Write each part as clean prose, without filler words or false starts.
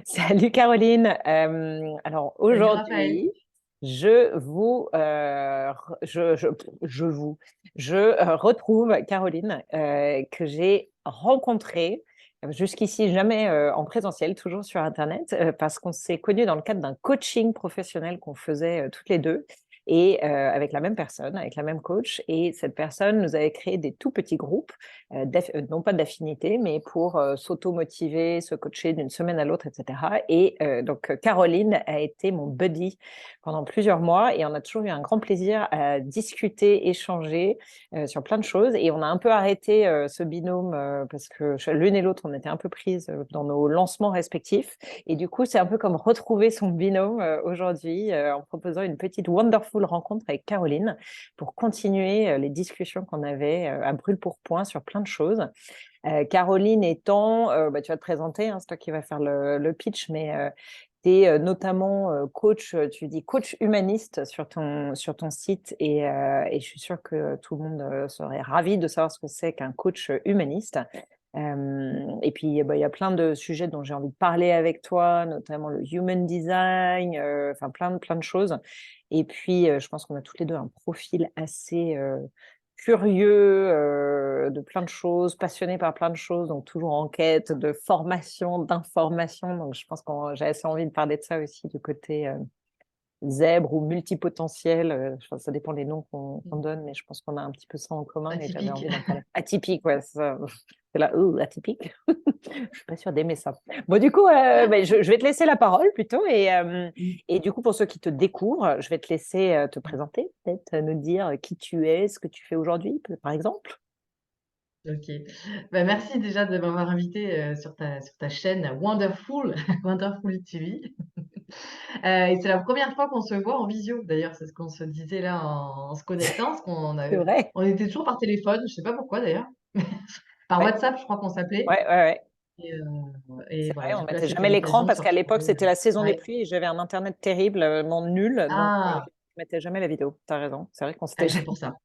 Salut Caroline. Alors Salut Raphaël. aujourd'hui, je vous, je vous, retrouve Caroline que j'ai rencontrée jusqu'ici jamais en présentiel, toujours sur Internet, parce qu'on s'est connus dans le cadre d'un coaching professionnel qu'on faisait toutes les deux et avec la même personne, avec la même coach. Et cette personne nous avait créé des tout petits groupes non pas d'affinité, mais pour s'auto-motiver, se coacher d'une semaine à l'autre, etc. Et donc, Caroline a été mon buddy pendant plusieurs mois et on a toujours eu un grand plaisir à discuter, échanger sur plein de choses. Et on a un peu arrêté ce binôme parce que l'une et l'autre, on était un peu prises dans nos lancements respectifs. Et du coup, c'est un peu comme retrouver son binôme aujourd'hui en proposant une petite wonderful rencontre avec Caroline pour continuer les discussions qu'on avait à brûle-pourpoint sur plein de choses. Caroline étant, bah, tu vas te présenter, hein, c'est toi qui vas faire le pitch, mais tu es notamment coach, tu dis coach humaniste sur ton site et je suis sûre que tout le monde serait ravi de savoir ce que c'est qu'un coach humaniste. Et puis, bah, il y a plein de sujets dont j'ai envie de parler avec toi, notamment le human design, enfin plein de choses. Et puis, je pense qu'on a toutes les deux un profil assez curieux de plein de choses, passionné par plein de choses, donc toujours en quête de formation, d'information. Donc, je pense que j'ai assez envie de parler de ça aussi du côté zèbre ou multipotentiel. Ça dépend des noms qu'on donne, mais je pense qu'on a un petit peu ça en commun et j'avais Atypique. envie d'en parler. Atypique, ouais, c'est là, atypique. Je suis pas sûre d'aimer ça. Bon, du coup, ben, je vais te laisser la parole plutôt. Et du coup, pour ceux qui te découvrent, je vais te laisser te présenter, peut-être nous dire qui tu es, ce que tu fais aujourd'hui, par exemple. Ok. Bah, merci déjà de m'avoir invité sur ta chaîne Wonderful, Wonderful TV. Et c'est la première fois qu'on se voit en visio. D'ailleurs, c'est ce qu'on se disait là en se connectant, parce C'est vrai. on était toujours par téléphone. Je sais pas pourquoi d'ailleurs. Par Ouais, WhatsApp, je crois qu'on s'appelait. ouais. Et, et C'est voilà. vrai, on Du coup là, mettait c'était jamais l'écran l'occasion de parce se qu'à l'époque, retrouver. c'était la saison des Ouais. pluies et j'avais un internet terriblement nul. Donc, Ah, je mettais jamais la vidéo. Tu as raison. C'est vrai qu'on s'était ah, c'est pour ça.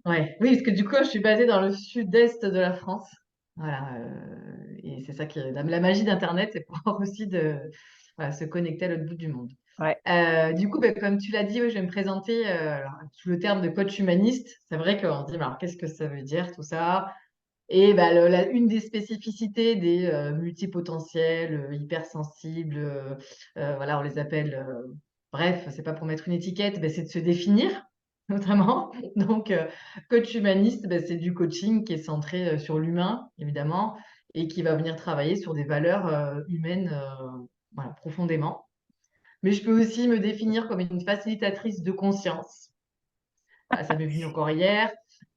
Ouais. Oui, parce que du coup, je suis basée dans le sud-est de la France. Voilà. Et c'est ça qui est la magie d'Internet, c'est pouvoir aussi voilà, se connecter à l'autre bout du monde. Ouais. Du coup, ben, comme tu l'as dit, oui, je vais me présenter alors, sous le terme de coach humaniste. C'est vrai qu'on se dit, mais alors qu'est-ce que ça veut dire tout ça? Et ben, une des spécificités des multipotentiels, hypersensibles, voilà, on les appelle, bref, c'est pas pour mettre une étiquette, ben, c'est de se définir, notamment. Donc, coach humaniste, ben, c'est du coaching qui est centré sur l'humain, évidemment, et qui va venir travailler sur des valeurs humaines, voilà, profondément. Mais je peux aussi me définir comme une facilitatrice de conscience. Ah, ça m'est venu encore hier.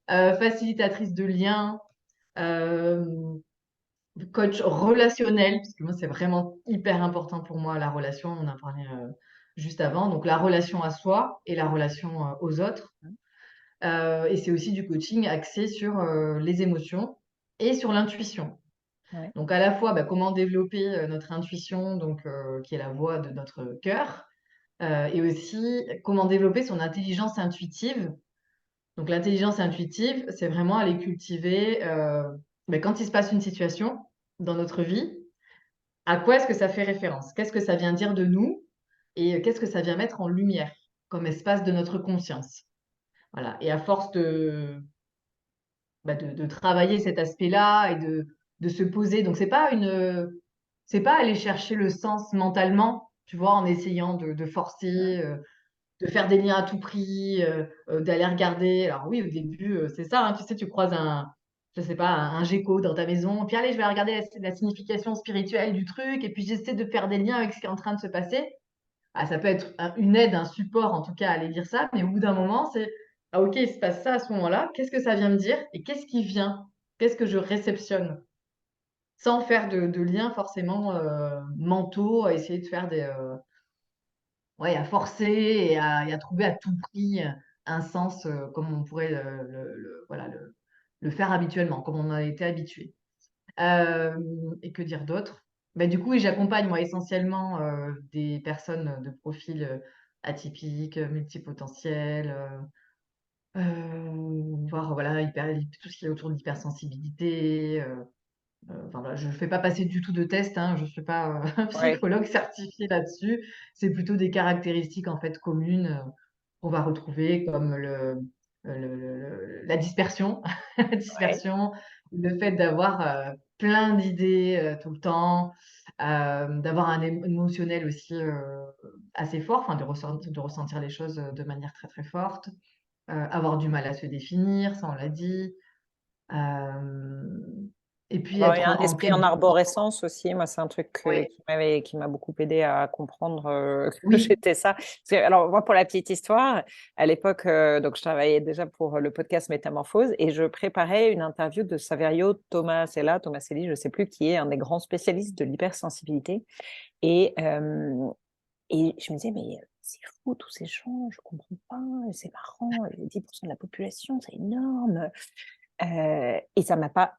Facilitatrice de liens, euh, coach relationnel, parce que moi, c'est vraiment hyper important pour moi, la relation. On en parlait juste avant. Donc, la relation à soi et la relation aux autres. Et c'est aussi du coaching axé sur les émotions et sur l'intuition. Ouais. Donc, à la fois, bah, comment développer notre intuition, donc, qui est la voix de notre cœur, et aussi comment développer son intelligence intuitive. Donc l'intelligence intuitive, c'est vraiment aller cultiver mais quand il se passe une situation dans notre vie, à quoi est-ce que ça fait référence? Qu'est-ce que ça vient dire de nous? Et qu'est-ce que ça vient mettre en lumière comme espace de notre conscience? Voilà. Et à force de travailler cet aspect-là et de se poser. Donc c'est pas aller chercher le sens mentalement, tu vois, en essayant de forcer, de faire des liens à tout prix, d'aller regarder. Alors oui, au début, c'est ça, hein, tu sais, tu croises je sais pas, un gecko dans ta maison, puis allez, je vais regarder la signification spirituelle du truc, et puis j'essaie de faire des liens avec ce qui est en train de se passer. Ah, ça peut être une aide, un support, en tout cas, à aller lire ça, mais au bout d'un moment, c'est, ah ok, il se passe ça à ce moment-là, qu'est-ce que ça vient me dire, et qu'est-ce qui vient? Qu'est-ce que je réceptionne? Sans faire de liens forcément mentaux, à essayer de faire ouais, à forcer et à trouver à tout prix un sens comme on pourrait voilà, le faire habituellement, comme on a été habitué. Et que dire d'autre? Ben, du coup, oui, j'accompagne moi essentiellement des personnes de profil atypique, multipotentiel, voire voilà, tout ce qui est autour de l'hypersensibilité, Enfin, voilà, je ne fais pas passer du tout de test, hein, je ne suis pas Ouais, psychologue certifiée là-dessus. C'est plutôt des caractéristiques en fait communes qu'on va retrouver comme la dispersion, la ouais. dispersion, le fait d'avoir plein d'idées tout le temps, d'avoir un émotionnel aussi assez fort, enfin de ressentir les choses de manière très très forte, avoir du mal à se définir, ça on l'a dit. Euh, et puis Avoir eu être un en esprit en quête. arborescence aussi, moi, c'est un truc Ouais, qui m'a beaucoup aidé à comprendre que oui, j'étais ça. Alors, moi, pour la petite histoire, à l'époque, donc, je travaillais déjà pour le podcast Métamorphose et je préparais une interview de Saverio Tomaselli, je ne sais plus, qui est un des grands spécialistes de l'hypersensibilité. Et, euh, et je me disais, mais c'est fou, tous ces gens, je ne comprends pas, c'est marrant, 10% de la population, c'est énorme. Et ça m'a pas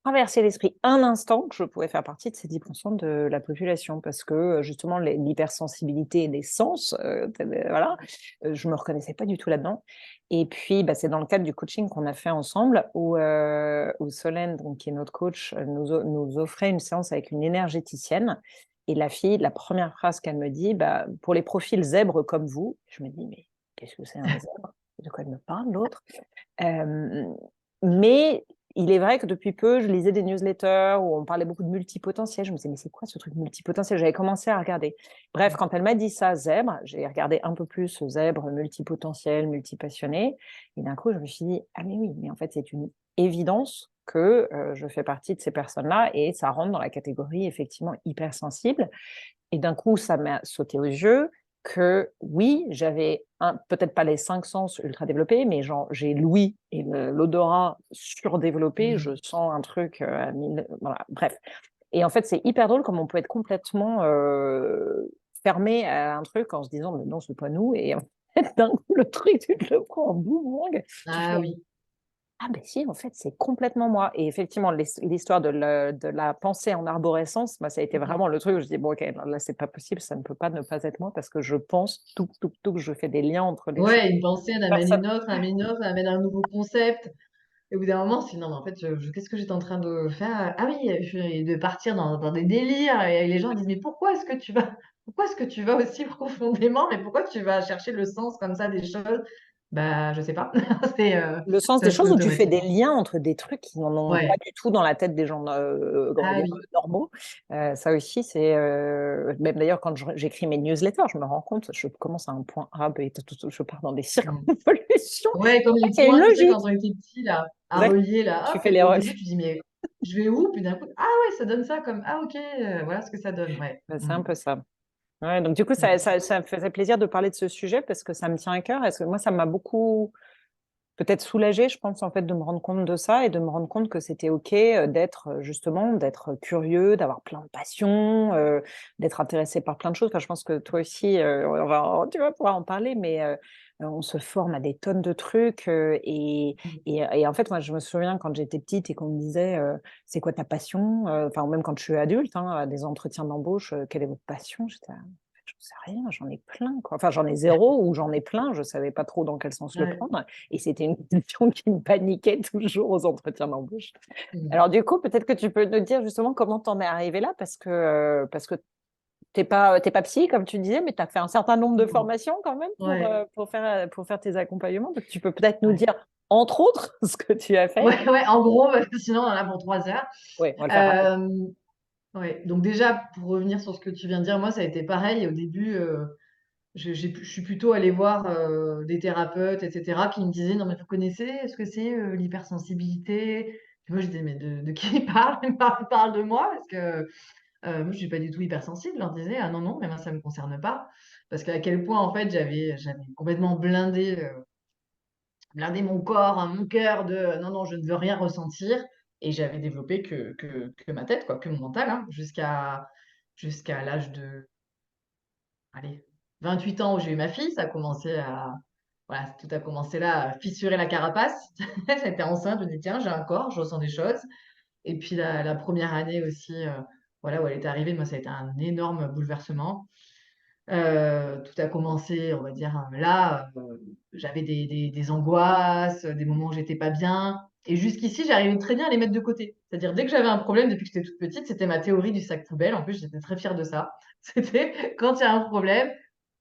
traversé l'esprit un instant que je pouvais faire partie de ces 10% de la population parce que justement l'hypersensibilité des sens, voilà, je me reconnaissais pas du tout là-dedans. Et puis, bah, c'est dans le cadre du coaching qu'on a fait ensemble où Solène, donc, qui est notre coach, nous offrait une séance avec une énergéticienne. Et la fille, la première phrase qu'elle me dit, bah, pour les profils zèbres comme vous, je me dis, mais qu'est-ce que c'est un zèbre? De quoi elle me parle, l'autre? Euh, mais il est vrai que depuis peu, je lisais des newsletters où on parlait beaucoup de multipotentiel. Je me disais, mais c'est quoi ce truc multipotentiel? J'avais commencé à regarder. Bref, quand elle m'a dit ça, zèbre, j'ai regardé un peu plus zèbre, multipotentiel, multipassionné. Et d'un coup, je me suis dit, ah mais oui, mais en fait, c'est une évidence que je fais partie de ces personnes-là et ça rentre dans la catégorie effectivement hypersensible. Et d'un coup, ça m'a sauté aux yeux que oui, j'avais peut-être pas les 5 sens ultra développés, mais genre j'ai l'ouïe et l'odorat surdéveloppé, je mmh. sens un truc à mille, voilà, bref. Et en fait, c'est hyper drôle comme on peut être complètement fermé à un truc en se disant, mais non, c'est pas nous. Et en fait, d'un coup, le truc, tu te le prends en boomerang. Tu Ah fais, oui. ah ben si, en fait, c'est complètement moi. Et effectivement, l'histoire de la pensée en arborescence, bah, ça a été Mmh. vraiment le truc où je dis, bon, ok, là, c'est pas possible, ça ne peut pas ne pas être moi parce que je pense tout, que je fais des liens entre les choses. Ouais, une pensée en amène Personne. une autre, amène une autre, amène un nouveau concept. Et au bout d'un moment, c'est non, mais en fait, qu'est-ce que j'étais en train de faire? Ah oui, de partir dans des délires. Et les gens disent, mais pourquoi est-ce que tu vas aussi profondément? Mais pourquoi tu vas chercher le sens comme ça des choses? Bah, je sais pas. C'est Le sens c'est des un peu choses où tu fais des automatique. liens entre des trucs qui n'en ont pas Ouais. du tout dans la tête des gens, on va Ah dire, oui. normaux. Ça aussi, c'est même d'ailleurs quand j'écris mes newsletters, je me rends compte, je commence à un point A, et je pars dans des Mm. circonvolutions. Ouais, comme En les fait, il y a une points, tu sais, quand logique. on était petit, là, à Exact. relier, là, Tu hop, fais et les puis au reliefs. début, tu dis, mais je vais où? Puis d'un coup, ah ouais, ça donne ça comme, ah ok, voilà ce que ça donne, ouais. Ben, c'est Mm. un peu ça. Ouais, donc du coup, Mm. ça me faisait plaisir de parler de ce sujet parce que ça me tient à cœur. Parce que moi, ça m'a beaucoup peut-être soulagée, je pense, en fait, de me rendre compte de ça et de me rendre compte que c'était OK d'être justement, d'être curieux, d'avoir plein de passions, d'être intéressé par plein de choses. Enfin, je pense que toi aussi, tu vas pouvoir en parler, mais on se forme à des tonnes de trucs. Et en fait, moi, je me souviens quand j'étais petite et qu'on me disait, c'est quoi ta passion? Enfin, même quand je suis adulte, hein, à des entretiens d'embauche, quelle est votre passion? J'étais, j'en sais rien, j'en ai plein, quoi. Enfin, j'en ai zéro ou j'en ai plein, je savais pas trop dans quel sens le Ouais. prendre. Et c'était une question qui me paniquait toujours aux entretiens d'embauche. Mm. Alors du coup, peut-être que tu peux nous dire justement comment t'en es arrivé là, parce que t'es pas psy, comme tu disais, mais tu as fait un certain nombre de Mm. formations quand même Ouais. pour faire tes accompagnements. Donc tu peux peut-être nous Ouais. dire, entre autres, ce que tu as fait. Ouais, ouais, en gros, parce que sinon, on en a pour 3 heures. Oui, on va le faire rapide. Euh, ouais. Donc déjà, pour revenir sur ce que tu viens de dire, moi, ça a été pareil. Au début, je suis plutôt allée voir des thérapeutes, etc., qui me disaient, non, mais vous connaissez ce que c'est l'hypersensibilité? Puis moi, je disais, mais de qui il parle? Il parle de moi, parce que moi, je suis pas du tout hypersensible. Je leur disais, ah non, non, mais moi, ça me concerne pas. Parce qu'à quel point, en fait, j'avais complètement blindé mon corps, hein, mon cœur de non, non, je ne veux rien ressentir. Et j'avais développé que ma tête, quoi, que mon mental, hein, jusqu'à l'âge de, allez, 28 ans où j'ai eu ma fille. Ça a commencé à, voilà, tout a commencé là, à fissurer la carapace. J'étais enceinte, je me dis, tiens, j'ai un corps, je ressens des choses. Et puis la première année aussi, voilà, où elle est arrivée, moi, ça a été un énorme bouleversement. Tout a commencé, on va dire, là, j'avais des angoisses, des moments où j'étais pas bien. Et jusqu'ici, j'arrivais très bien à les mettre de côté. C'est-à-dire, dès que j'avais un problème, depuis que j'étais toute petite, c'était ma théorie du sac poubelle. En plus, j'étais très fière de ça. C'était quand il y a un problème,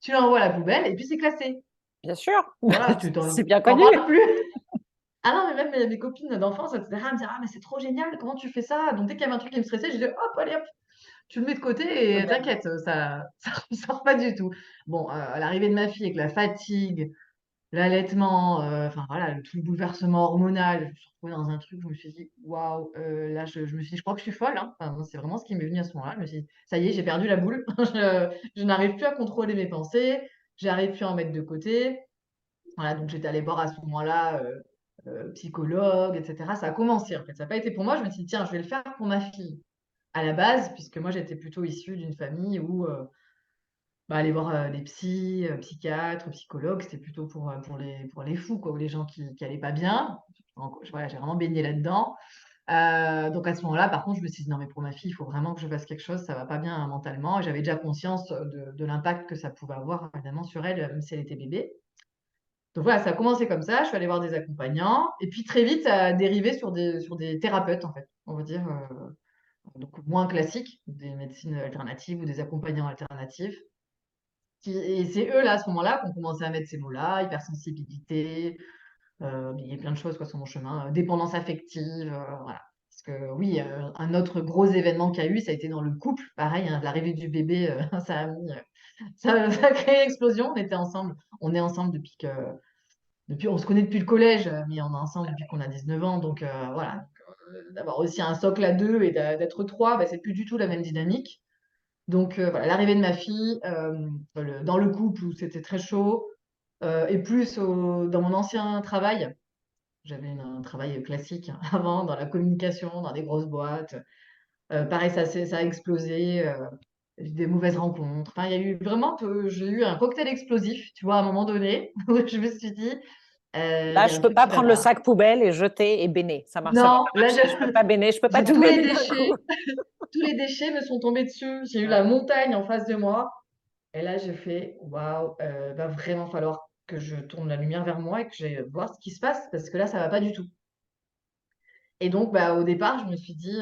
tu l'envoies à la poubelle et puis c'est classé. Bien sûr, Voilà, c'est bien t'en connu. parles plus. Ah non, mais même mes copines d'enfance, etc., elles me disaient, ah, mais c'est trop génial, comment tu fais ça? Donc, dès qu'il y avait un truc qui me stressait, je disais, hop, allez, hop, tu le mets de côté et Totalement. t'inquiète, ça ressort pas du tout. Bon, à l'arrivée de ma fille avec la fatigue, l'allaitement, enfin voilà, tout le bouleversement hormonal, je me suis retrouvée dans un truc, je me suis dit, waouh, là, je me suis dit, je crois que je suis folle, hein. Enfin, c'est vraiment ce qui m'est venu à ce moment-là. Je me suis dit, ça y est, j'ai perdu la boule, je n'arrive plus à contrôler mes pensées, j'arrive plus à en mettre de côté. Voilà, donc j'étais allée voir à ce moment-là psychologue, etc. Ça a commencé en fait. Ça n'a pas été pour moi. Je me suis dit, tiens, je vais le faire pour ma fille à la base, puisque moi j'étais plutôt issue d'une famille où aller voir des psys, psychiatres, psychologues, c'était plutôt pour les fous, quoi, ou les gens qui allaient pas bien. Donc, voilà, j'ai vraiment baigné là-dedans. Donc à ce moment-là, par contre, je me suis dit, non, mais pour ma fille, il faut vraiment que je fasse quelque chose, ça va pas bien mentalement. Et j'avais déjà conscience de l'impact que ça pouvait avoir évidemment sur elle, même si elle était bébé. Donc voilà, ça a commencé comme ça. Je suis allée voir des accompagnants. Et puis très vite, ça a dérivé sur des thérapeutes, en fait, on va dire, donc moins classiques, des médecines alternatives ou des accompagnants alternatifs. Et c'est eux, là, à ce moment-là, qui ont commencé à mettre ces mots-là, hypersensibilité, mais il y a plein de choses quoi, sur mon chemin, dépendance affective, voilà. Parce que oui, un autre gros événement qu'il y a eu, ça a été dans le couple. Pareil, hein, l'arrivée du bébé, ça a mis, ça a créé une explosion. On est ensemble on se connaît depuis le collège, mais on est ensemble depuis qu'on a 19 ans. Donc voilà, d'avoir aussi un socle à deux et d'être trois, bah, c'est plus du tout la même dynamique. Donc voilà, l'arrivée de ma fille, dans le couple où c'était très chaud, et plus dans mon ancien travail. J'avais un travail classique hein, avant, dans la communication, dans des grosses boîtes. Pareil, ça a explosé. J'ai eu des mauvaises rencontres. Enfin, il y a eu vraiment, j'ai eu un cocktail explosif, tu vois, à un moment donné, où je me suis dit, il Là, y a je un peux truc pas qui va prendre le pas. sac poubelle et jeter et béner. Ça va Non, pas là, marcher. Je peux pas béner, je peux pas j'ai tout tous les béner d'un coup. déchets, tous les déchets me sont tombés dessus. J'ai eu Ouais. la montagne en face de moi. Et là, j'ai fait, waouh, va vraiment falloir que je tourne la lumière vers moi et que j'aille voir ce qui se passe, parce que là, ça va pas du tout. Et donc, bah, au départ, je me suis dit,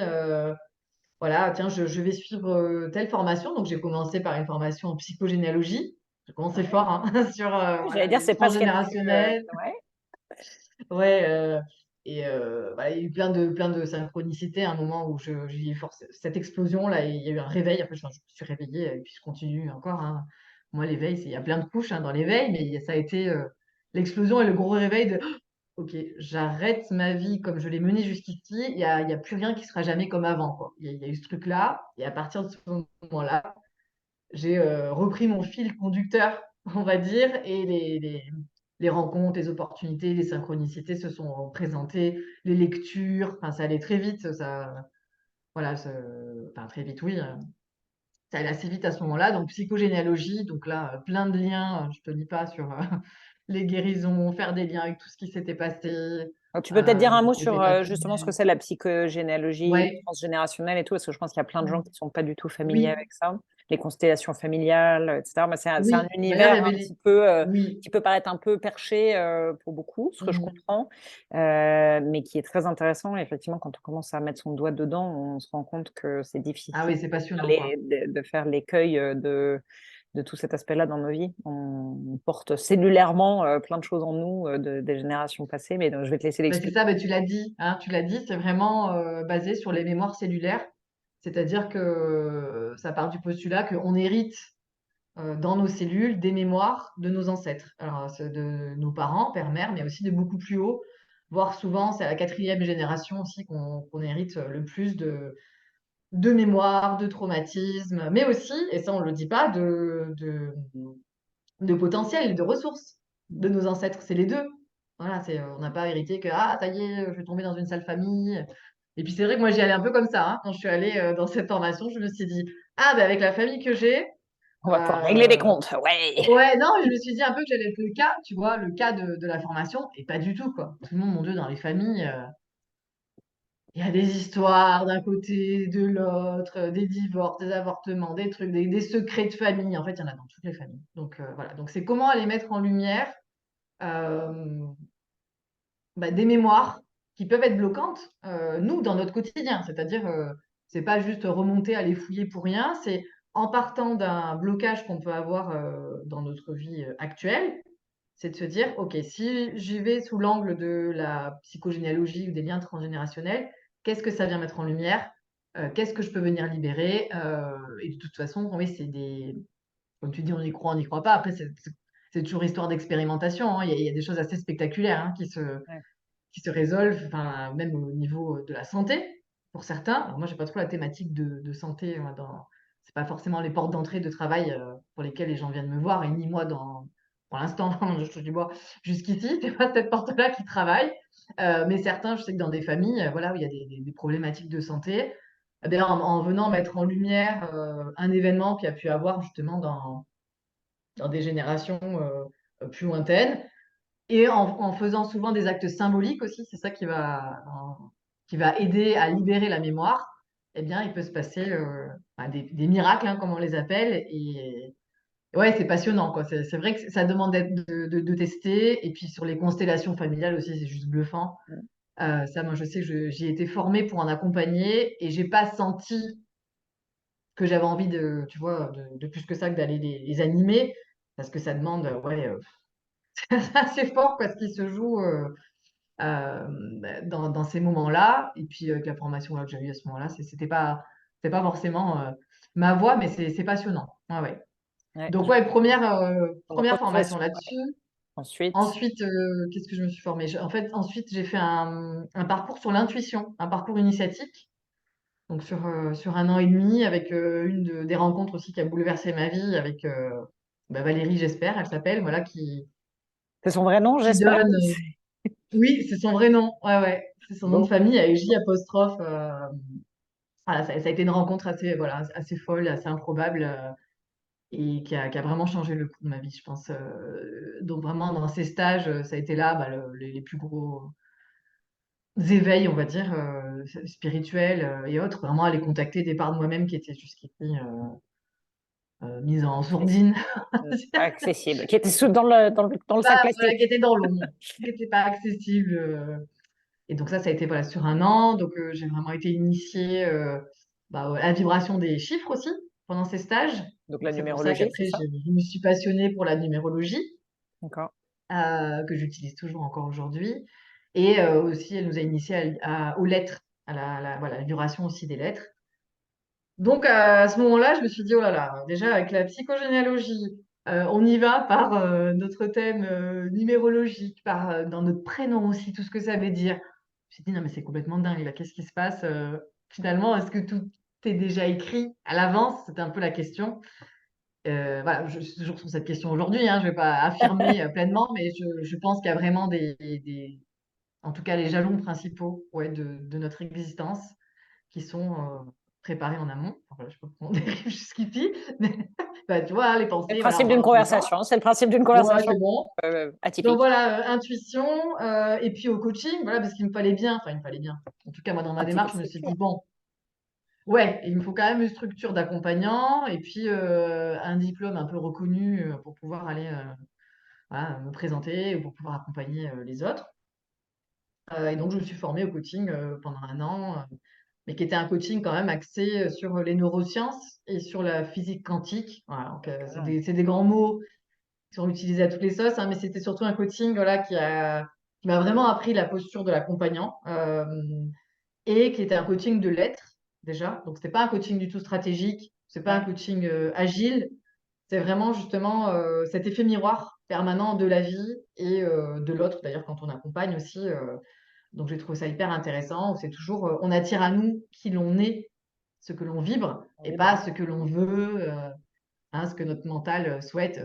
voilà, tiens, je vais suivre telle formation. Donc, j'ai commencé par une formation en psychogénéalogie. J'ai commencé Ouais. fort hein, sur J'allais voilà, dire, les c'est pas ce qu'il y a de plus. transgénérationnels. Ouais. Ouais, et voilà, il y a eu plein de synchronicités à un moment où j'ai eu cette explosion-là, et il y a eu un réveil. Après, je me suis réveillée et puis je continue encore, hein. Moi, l'éveil, il y a plein de couches hein, dans l'éveil, mais ça a été l'explosion et le gros réveil de OK, j'arrête ma vie comme je l'ai menée jusqu'ici. Il y a plus rien qui sera jamais comme avant, quoi. Il y a eu ce truc-là. Et à partir de ce moment-là, j'ai repris mon fil conducteur, on va dire, et les rencontres, les opportunités, les synchronicités se sont présentées, les lectures, enfin, ça allait très vite, voilà, enfin, très vite, oui, ça allait assez vite à ce moment-là. Donc, psychogénéalogie, donc là, plein de liens, je te dis pas sur les guérisons, faire des liens avec tout ce qui s'était passé, Donc, tu peux peut-être dire un mot les sur étapes justement ce que suivies. c'est la psychogénéalogie Ouais. transgénérationnelle et tout, parce que je pense qu'il y a plein de gens qui ne sont pas du tout familiers Oui, avec ça, les constellations familiales, etc. Mais c'est un oui. D'ailleurs, il univers y avait un les... petit peu Oui. qui peut paraître un peu perché pour beaucoup, ce que je Mhm. comprends, mais qui est très intéressant. Et effectivement, quand on commence à mettre son doigt dedans, on se rend compte que c'est Ah difficile oui, c'est passionnant, quoi. de faire l'écueil de tout cet aspect-là dans nos vies. On porte cellulairement plein de choses en nous des générations passées, mais donc, je vais te laisser Ben, c'est l'expliquer. ça, ben, tu l'as dit, hein, tu l'as dit, c'est vraiment basé sur les mémoires cellulaires. C'est-à-dire que ça part du postulat qu'on hérite dans nos cellules des mémoires de nos ancêtres. Alors, c'est de nos parents, père, mère, mais aussi de beaucoup plus haut, voire souvent, c'est à la quatrième génération aussi qu'on hérite le plus de mémoires, de traumatismes, mais aussi, et ça on ne le dit pas, de potentiel, de ressources de nos ancêtres. C'est les deux. Voilà, on n'a pas hérité que, ah, ça y est, je vais tomber dans une sale famille. Et puis c'est vrai que moi j'y allais un peu comme ça, hein. Quand je suis allée dans cette formation, je me suis dit, ah, ben avec la famille que j'ai, On va pouvoir régler des euh, comptes. Ouais. ouais, non, je me suis dit un peu que j'allais être le cas, tu vois, le cas de la formation, et pas du tout, quoi. Tout le monde, mon Dieu, dans les familles, il y a des histoires d'un côté, de l'autre, des divorces, des avortements, des trucs, des secrets de famille. En fait, il y en a dans toutes les familles. Donc voilà, donc c'est comment aller mettre en lumière euh, bah, des mémoires qui peuvent être bloquantes, nous, dans notre quotidien. C'est-à-dire, c'est pas juste remonter à les fouiller pour rien, c'est en partant d'un blocage qu'on peut avoir dans notre vie actuelle, c'est de se dire, OK, si j'y vais sous l'angle de la psychogénéalogie ou des liens transgénérationnels, qu'est-ce que ça vient mettre en lumière? Qu'est-ce que je peux venir libérer? Et de toute façon, oui, c'est des comme tu dis, on n'y croit pas. Après, c'est toujours histoire d'expérimentation, hein. Il y a des choses assez spectaculaires, hein, Ouais. qui se résolvent, enfin, même au niveau de la santé, pour certains. Alors moi, j'ai pas trop la thématique de santé, c'est pas forcément les portes d'entrée de travail pour lesquelles les gens viennent me voir, et ni moi pour l'instant, je touche du bois, jusqu'ici, c'est pas cette porte-là qui travaille. Mais certains, je sais que dans des familles, voilà, où il y a des problématiques de santé, eh bien, en venant mettre en lumière un événement qu'il y a pu avoir justement dans des générations plus lointaines, et en faisant souvent des actes symboliques aussi, c'est ça qui va aider à libérer la mémoire, eh bien, il peut se passer bah, des miracles, hein, comme on les appelle. Et ouais, c'est passionnant, quoi. C'est vrai que ça demande de tester. Et puis sur les constellations familiales aussi, c'est juste bluffant. Ça, moi, je sais que j'y ai été formée pour en accompagner, et j'ai pas senti que j'avais envie tu vois, de plus que ça, que d'aller les animer, parce que ça demande, ouais, c'est assez fort, quoi, ce qui se joue dans ces moments-là. Et puis avec la formation là, que j'ai eue à ce moment-là, c'était pas forcément ma voie, mais c'est passionnant. Ouais, ouais. Ouais, Donc ouais, donc, première formation profession, ouais. là-dessus. Ensuite, Ensuite, qu'est-ce que je me suis formée? En fait, ensuite, j'ai fait un parcours sur l'intuition, un parcours initiatique. Donc sur 1 an et demi, avec des rencontres aussi qui a bouleversé ma vie, avec bah, Valérie, j'espère, elle s'appelle, voilà, c'est son vrai nom, qui j'espère. donne. Oui, c'est son vrai nom. Ouais, ouais. C'est son nom de Bon, famille avec J apostrophe. Voilà, ça a été une rencontre assez, voilà, assez folle, assez improbable, et qui a vraiment changé le cours de ma vie, je pense. Donc vraiment, dans ces stages, ça a été là bah, les plus gros éveils, on va dire, spirituels et autres. Vraiment aller contacter des parts de moi-même qui étaient jusqu'ici mises en sourdine. pas accessible, qui était dans le sac Pas, voilà, qui plastique. étaient dans l'ombre, qui n'étaient pas accessibles. Et donc ça a été voilà, sur 1 an. Donc j'ai vraiment été initiée bah, à la vibration des chiffres aussi pendant ces stages. Donc la Donc c'est pour ça numérologie, c'est qu'après, ça? je me suis passionnée pour la numérologie, D'accord. que j'utilise toujours encore aujourd'hui. Et aussi, elle nous a initiés aux lettres, voilà, la vibration aussi des lettres. Donc à ce moment-là, je me suis dit, oh là là, déjà avec la psychogénéalogie, on y va par notre thème numérologique, dans notre prénom aussi, tout ce que ça veut dire. Je me suis dit, non mais c'est complètement dingue, là, qu'est-ce qui se passe finalement? Est-ce que tout est déjà écrit à l'avance? C'était un peu la question. Voilà, je suis toujours sur cette question aujourd'hui, hein, je ne vais pas affirmer pleinement, mais je pense qu'il y a vraiment en tout cas les jalons principaux, ouais, de notre existence, qui sont préparés en amont. Enfin, voilà, je sais pas comment on dérive jusqu'ici, mais bah, tu vois, les C'est le pensées, voilà, on principe va d'une dans tous les sens. conversation. C'est le principe d'une Ouais, conversation c'est bon. Donc atypique. voilà, intuition, et puis au coaching, voilà, parce qu'il me fallait bien, enfin il me fallait bien. En tout cas, moi, dans ma Un petit peu de démarche, je me suis dit, structure. bon, ouais, il me faut quand même une structure d'accompagnant, et puis un diplôme un peu reconnu pour pouvoir aller voilà, me présenter, ou pour pouvoir accompagner les autres. Et donc, je me suis formée au coaching pendant 1 an, mais qui était un coaching quand même axé sur les neurosciences et sur la physique quantique. Voilà, donc, Ah, c'est des grands mots qui sont utilisés à toutes les sauces, hein, mais c'était surtout un coaching voilà, qui m'a vraiment appris la posture de l'accompagnant, et qui était un coaching de l'être, déjà. Donc, c'était pas un coaching du tout stratégique, c'est pas un ouais. coaching agile, c'est vraiment justement cet effet miroir permanent de la vie et de l'autre, d'ailleurs, quand on accompagne aussi. Donc j'ai trouvé ça hyper intéressant, où c'est toujours, on attire à nous qui l'on est, ce que l'on vibre, et Oui, pas bah, ce que l'on veut, hein, ce que notre mental souhaite.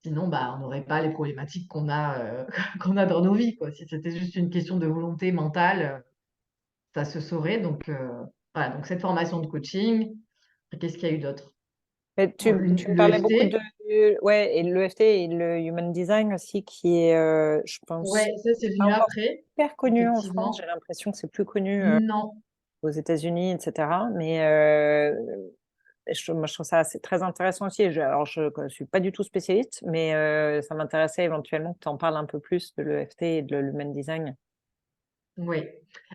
Sinon, bah, on n'aurait pas les problématiques qu'on a, qu'on a dans nos vies, quoi. Si c'était juste une question de volonté mentale, ça se saurait. Donc voilà, donc cette formation de coaching. Qu'est-ce qu'il y a eu d'autre? mais tu me parlais beaucoup L'EFT. ouais, et l'EFT et le Human Design aussi, qui est, je pense, Ouais, ça c'est pas venu encore après, hyper connu en France. effectivement. J'ai l'impression que c'est plus connu Non. aux États-Unis, etc. Mais moi, je trouve ça très intéressant aussi. Alors, je ne suis pas du tout spécialiste, mais ça m'intéressait éventuellement que tu en parles un peu plus de l'EFT et de l'Human Design. Oui.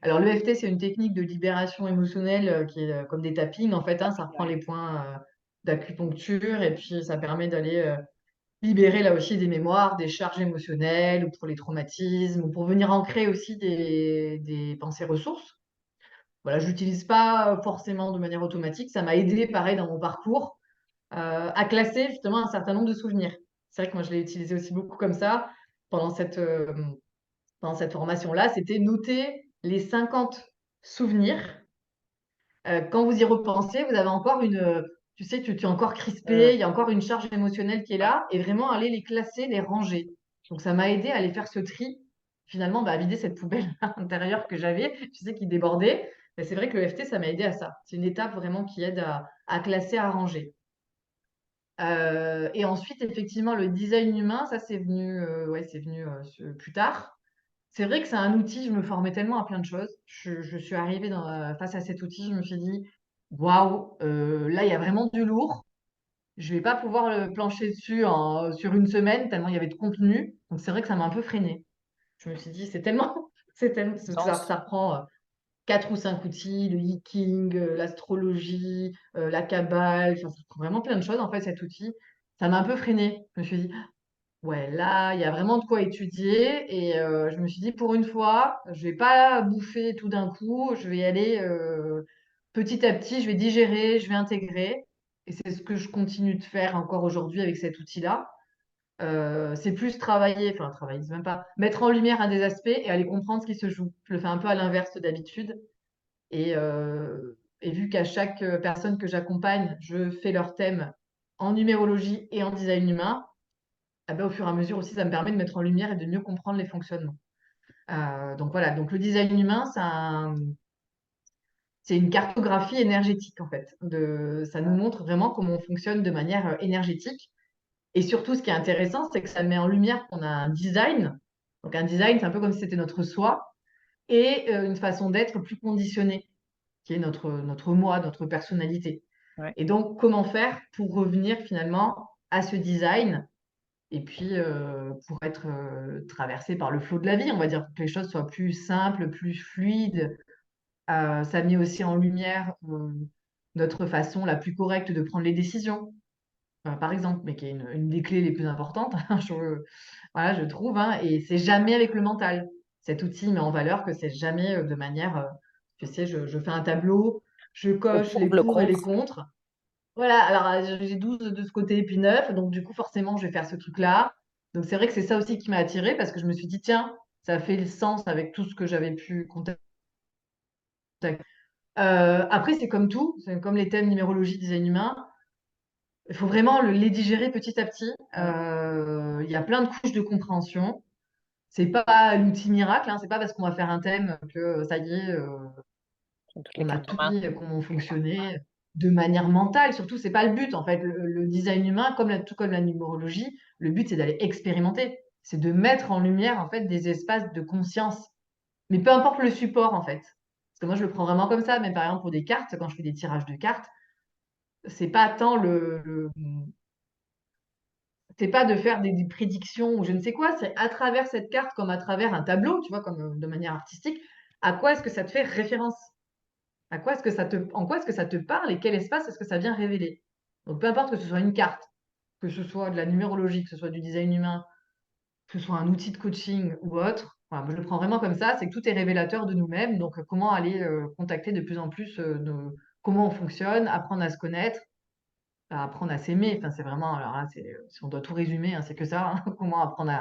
Alors l'EFT, c'est une technique de libération émotionnelle qui est comme des tappings en fait, hein, ça reprend Ouais. les points d'acupuncture et puis ça permet d'aller libérer là aussi des mémoires, des charges émotionnelles ou pour les traumatismes ou pour venir ancrer aussi des pensées ressources. Voilà, je l'utilise pas forcément de manière automatique, ça m'a aidé pareil dans mon parcours à classer justement un certain nombre de souvenirs. C'est vrai que moi je l'ai utilisé aussi beaucoup comme ça pendant cette formation-là, c'était noter les 50 souvenirs. Quand vous y repensez, vous avez encore tu sais, tu es encore crispé, Mm. il y a encore une charge émotionnelle qui est Ouais. là, et vraiment aller les classer, les ranger. Donc ça m'a aidé à aller faire ce tri, finalement, bah, à vider cette poubelle intérieure que j'avais, tu sais, qui débordait. Mais c'est vrai que le FT, ça m'a aidé à ça. C'est une étape vraiment qui aide à classer, à ranger. Et ensuite, effectivement, le design humain, ça c'est venu plus tard. C'est vrai que c'est un outil, je me formais tellement à plein de choses. Je suis arrivée face à cet outil, je me suis dit, waouh, là, il y a vraiment du lourd. Je vais pas pouvoir le plancher dessus sur une semaine, tellement il y avait de contenu. Donc, c'est vrai que ça m'a un peu freinée. Je me suis dit, c'est tellement, ça Sens. reprend 4 ou 5 outils, le Yiking, l'astrologie, la cabale, enfin, ça reprend vraiment plein de choses, en fait, cet outil. Ça m'a un peu freinée. Je me suis dit, ouais, là, il y a vraiment de quoi étudier et je me suis dit pour une fois, je vais pas bouffer tout d'un coup, je vais y aller petit à petit, je vais digérer, je vais intégrer et c'est ce que je continue de faire encore aujourd'hui avec cet outil-là. C'est plus travailler, c'est même pas mettre en lumière un des aspects et aller comprendre ce qui se joue. Je le fais un peu à l'inverse d'habitude et vu qu'à chaque personne que j'accompagne, je fais leur thème en numérologie et en design humain, ah ben, au fur et à mesure aussi, ça me permet de mettre en lumière et de mieux comprendre les fonctionnements. Donc voilà, donc le design humain, c'est une cartographie énergétique en fait. Ça nous montre vraiment comment on fonctionne de manière énergétique. Et surtout, ce qui est intéressant, c'est que ça met en lumière qu'on a un design. Donc un design, c'est un peu comme si c'était notre soi et une façon d'être plus conditionnée, qui est notre moi, notre personnalité. Ouais. Et donc, comment faire pour revenir finalement à ce design et puis pour être traversé par le flot de la vie, on va dire, pour que les choses soient plus simples, plus fluides. Ça met aussi en lumière notre façon la plus correcte de prendre les décisions, par exemple, mais qui est une des clés les plus importantes, voilà, je trouve, hein, et c'est jamais avec le mental. Cet outil met en valeur que c'est jamais de manière, tu sais, je fais un tableau, je Le coche pour, les le pour et les contre. contre. Voilà, alors j'ai 12 de ce côté et puis 9, donc du coup forcément je vais faire ce truc-là. Donc c'est vrai que c'est ça aussi qui m'a attirée parce que je me suis dit, tiens, ça fait le sens avec tout ce que j'avais pu contacter. Après, c'est comme tout, c'est comme les thèmes numérologie, design humain, il faut vraiment les digérer petit à petit. Mm. Il y a plein de couches de compréhension. C'est pas l'outil miracle, hein, c'est pas parce qu'on va faire un thème que ça y est, Toutes les on a cartes en tout main. mis, comment fonctionner de manière mentale. Surtout, c'est pas le but. En fait, le design humain, tout comme la numérologie, le but, c'est d'aller expérimenter. C'est de mettre en lumière, en fait, des espaces de conscience. Mais peu importe le support, en fait. Parce que moi, je le prends vraiment comme ça. Même par exemple, pour des cartes, quand je fais des tirages de cartes, c'est pas tant c'est pas de faire des prédictions ou je ne sais quoi. C'est à travers cette carte, comme à travers un tableau, tu vois, comme de manière artistique, à quoi est-ce que ça te fait référence? En quoi est-ce que ça te parle et quel espace est-ce que ça vient révéler? Donc, peu importe que ce soit une carte, que ce soit de la numérologie, que ce soit du design humain, que ce soit un outil de coaching ou autre, voilà, moi, je le prends vraiment comme ça, c'est que tout est révélateur de nous-mêmes. Donc, comment aller contacter de plus en plus comment on fonctionne, apprendre à se connaître, apprendre à s'aimer. Enfin, c'est vraiment, alors là, si on doit tout résumer, hein, c'est que ça, hein, comment apprendre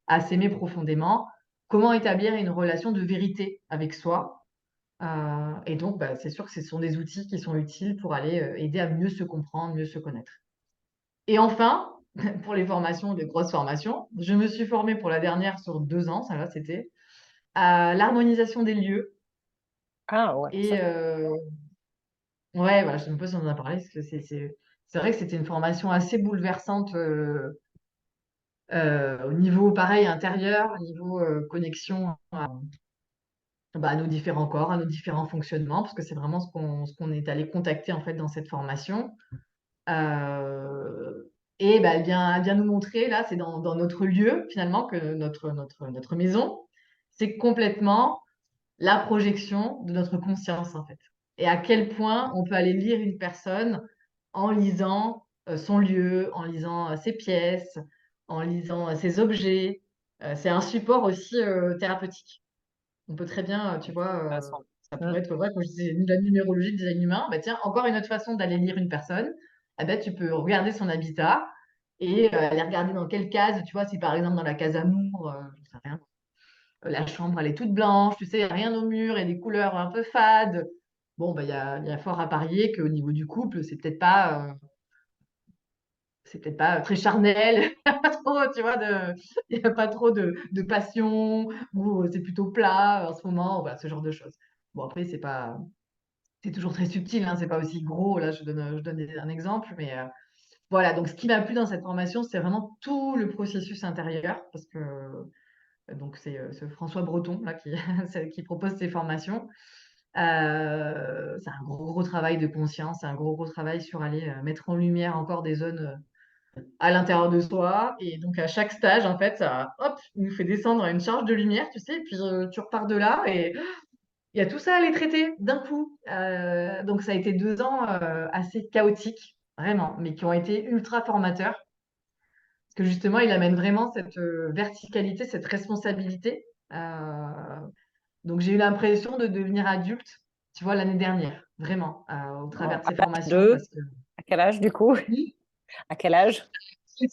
à s'aimer profondément, comment établir une relation de vérité avec soi et donc, bah, c'est sûr que ce sont des outils qui sont utiles pour aller aider à mieux se comprendre, mieux se connaître. Et enfin, pour les formations, les grosses formations, je me suis formée pour la dernière sur 2 ans, ça là, c'était à l'harmonisation des lieux. Ah ouais, ça. Et ouais, voilà, je ne sais même pas si on en a parlé, parce que c'est vrai que c'était une formation assez bouleversante au niveau, pareil, intérieur, au niveau connexion bah, à nos différents corps, à nos différents fonctionnements, parce que c'est vraiment ce qu'on est allé contacter en fait dans cette formation. Euh, et bah, elle vient nous montrer, là, c'est dans notre lieu, finalement, que notre maison, c'est complètement. la projection de notre conscience, en fait. Et à quel point on peut aller lire une personne en lisant son lieu, en lisant ses pièces, en lisant ses objets. C'est un support aussi thérapeutique. On peut très bien, tu vois, Intéressant. ça Mm. pourrait être vrai, quand je disais de la numérologie, le design humain, bah tiens, encore une autre façon d'aller lire une personne. Ah ben, tu peux regarder son habitat et aller regarder dans quelle case, tu vois, si par exemple dans la case amour, je sais rien, la chambre elle est toute blanche, tu sais, rien au mur et des couleurs un peu fades. Bon, bah, il y a fort à parier qu'au niveau du couple, c'est peut-être pas très charnel, il n'y a pas trop, tu vois, il y a pas trop de passion, ou c'est plutôt plat en ce moment, voilà, ce genre de choses. Bon, après, c'est toujours très subtil, hein, c'est pas aussi gros. Là, je donne un exemple, mais voilà. Donc, ce qui m'a plu dans cette formation, c'est vraiment tout le processus intérieur, parce que donc c'est ce François Breton là qui, qui propose ces formations. C'est un gros, gros travail de conscience, c'est un gros, gros travail sur aller mettre en lumière encore des zones à l'intérieur de soi. Et donc, à chaque stage, en fait, ça, hop, il nous fait descendre à une charge de lumière, tu sais, et puis tu repars de là et il y a tout ça à les traiter d'un coup. Donc, ça a été 2 ans assez chaotiques, vraiment, mais qui ont été ultra formateurs. Parce que justement, il amène vraiment cette verticalité, cette responsabilité. Donc, j'ai eu l'impression de devenir adulte, tu vois, l'année dernière, vraiment, au travers de À ces l'âge formations, de, parce que à quel âge du coup? oui, À quel âge? je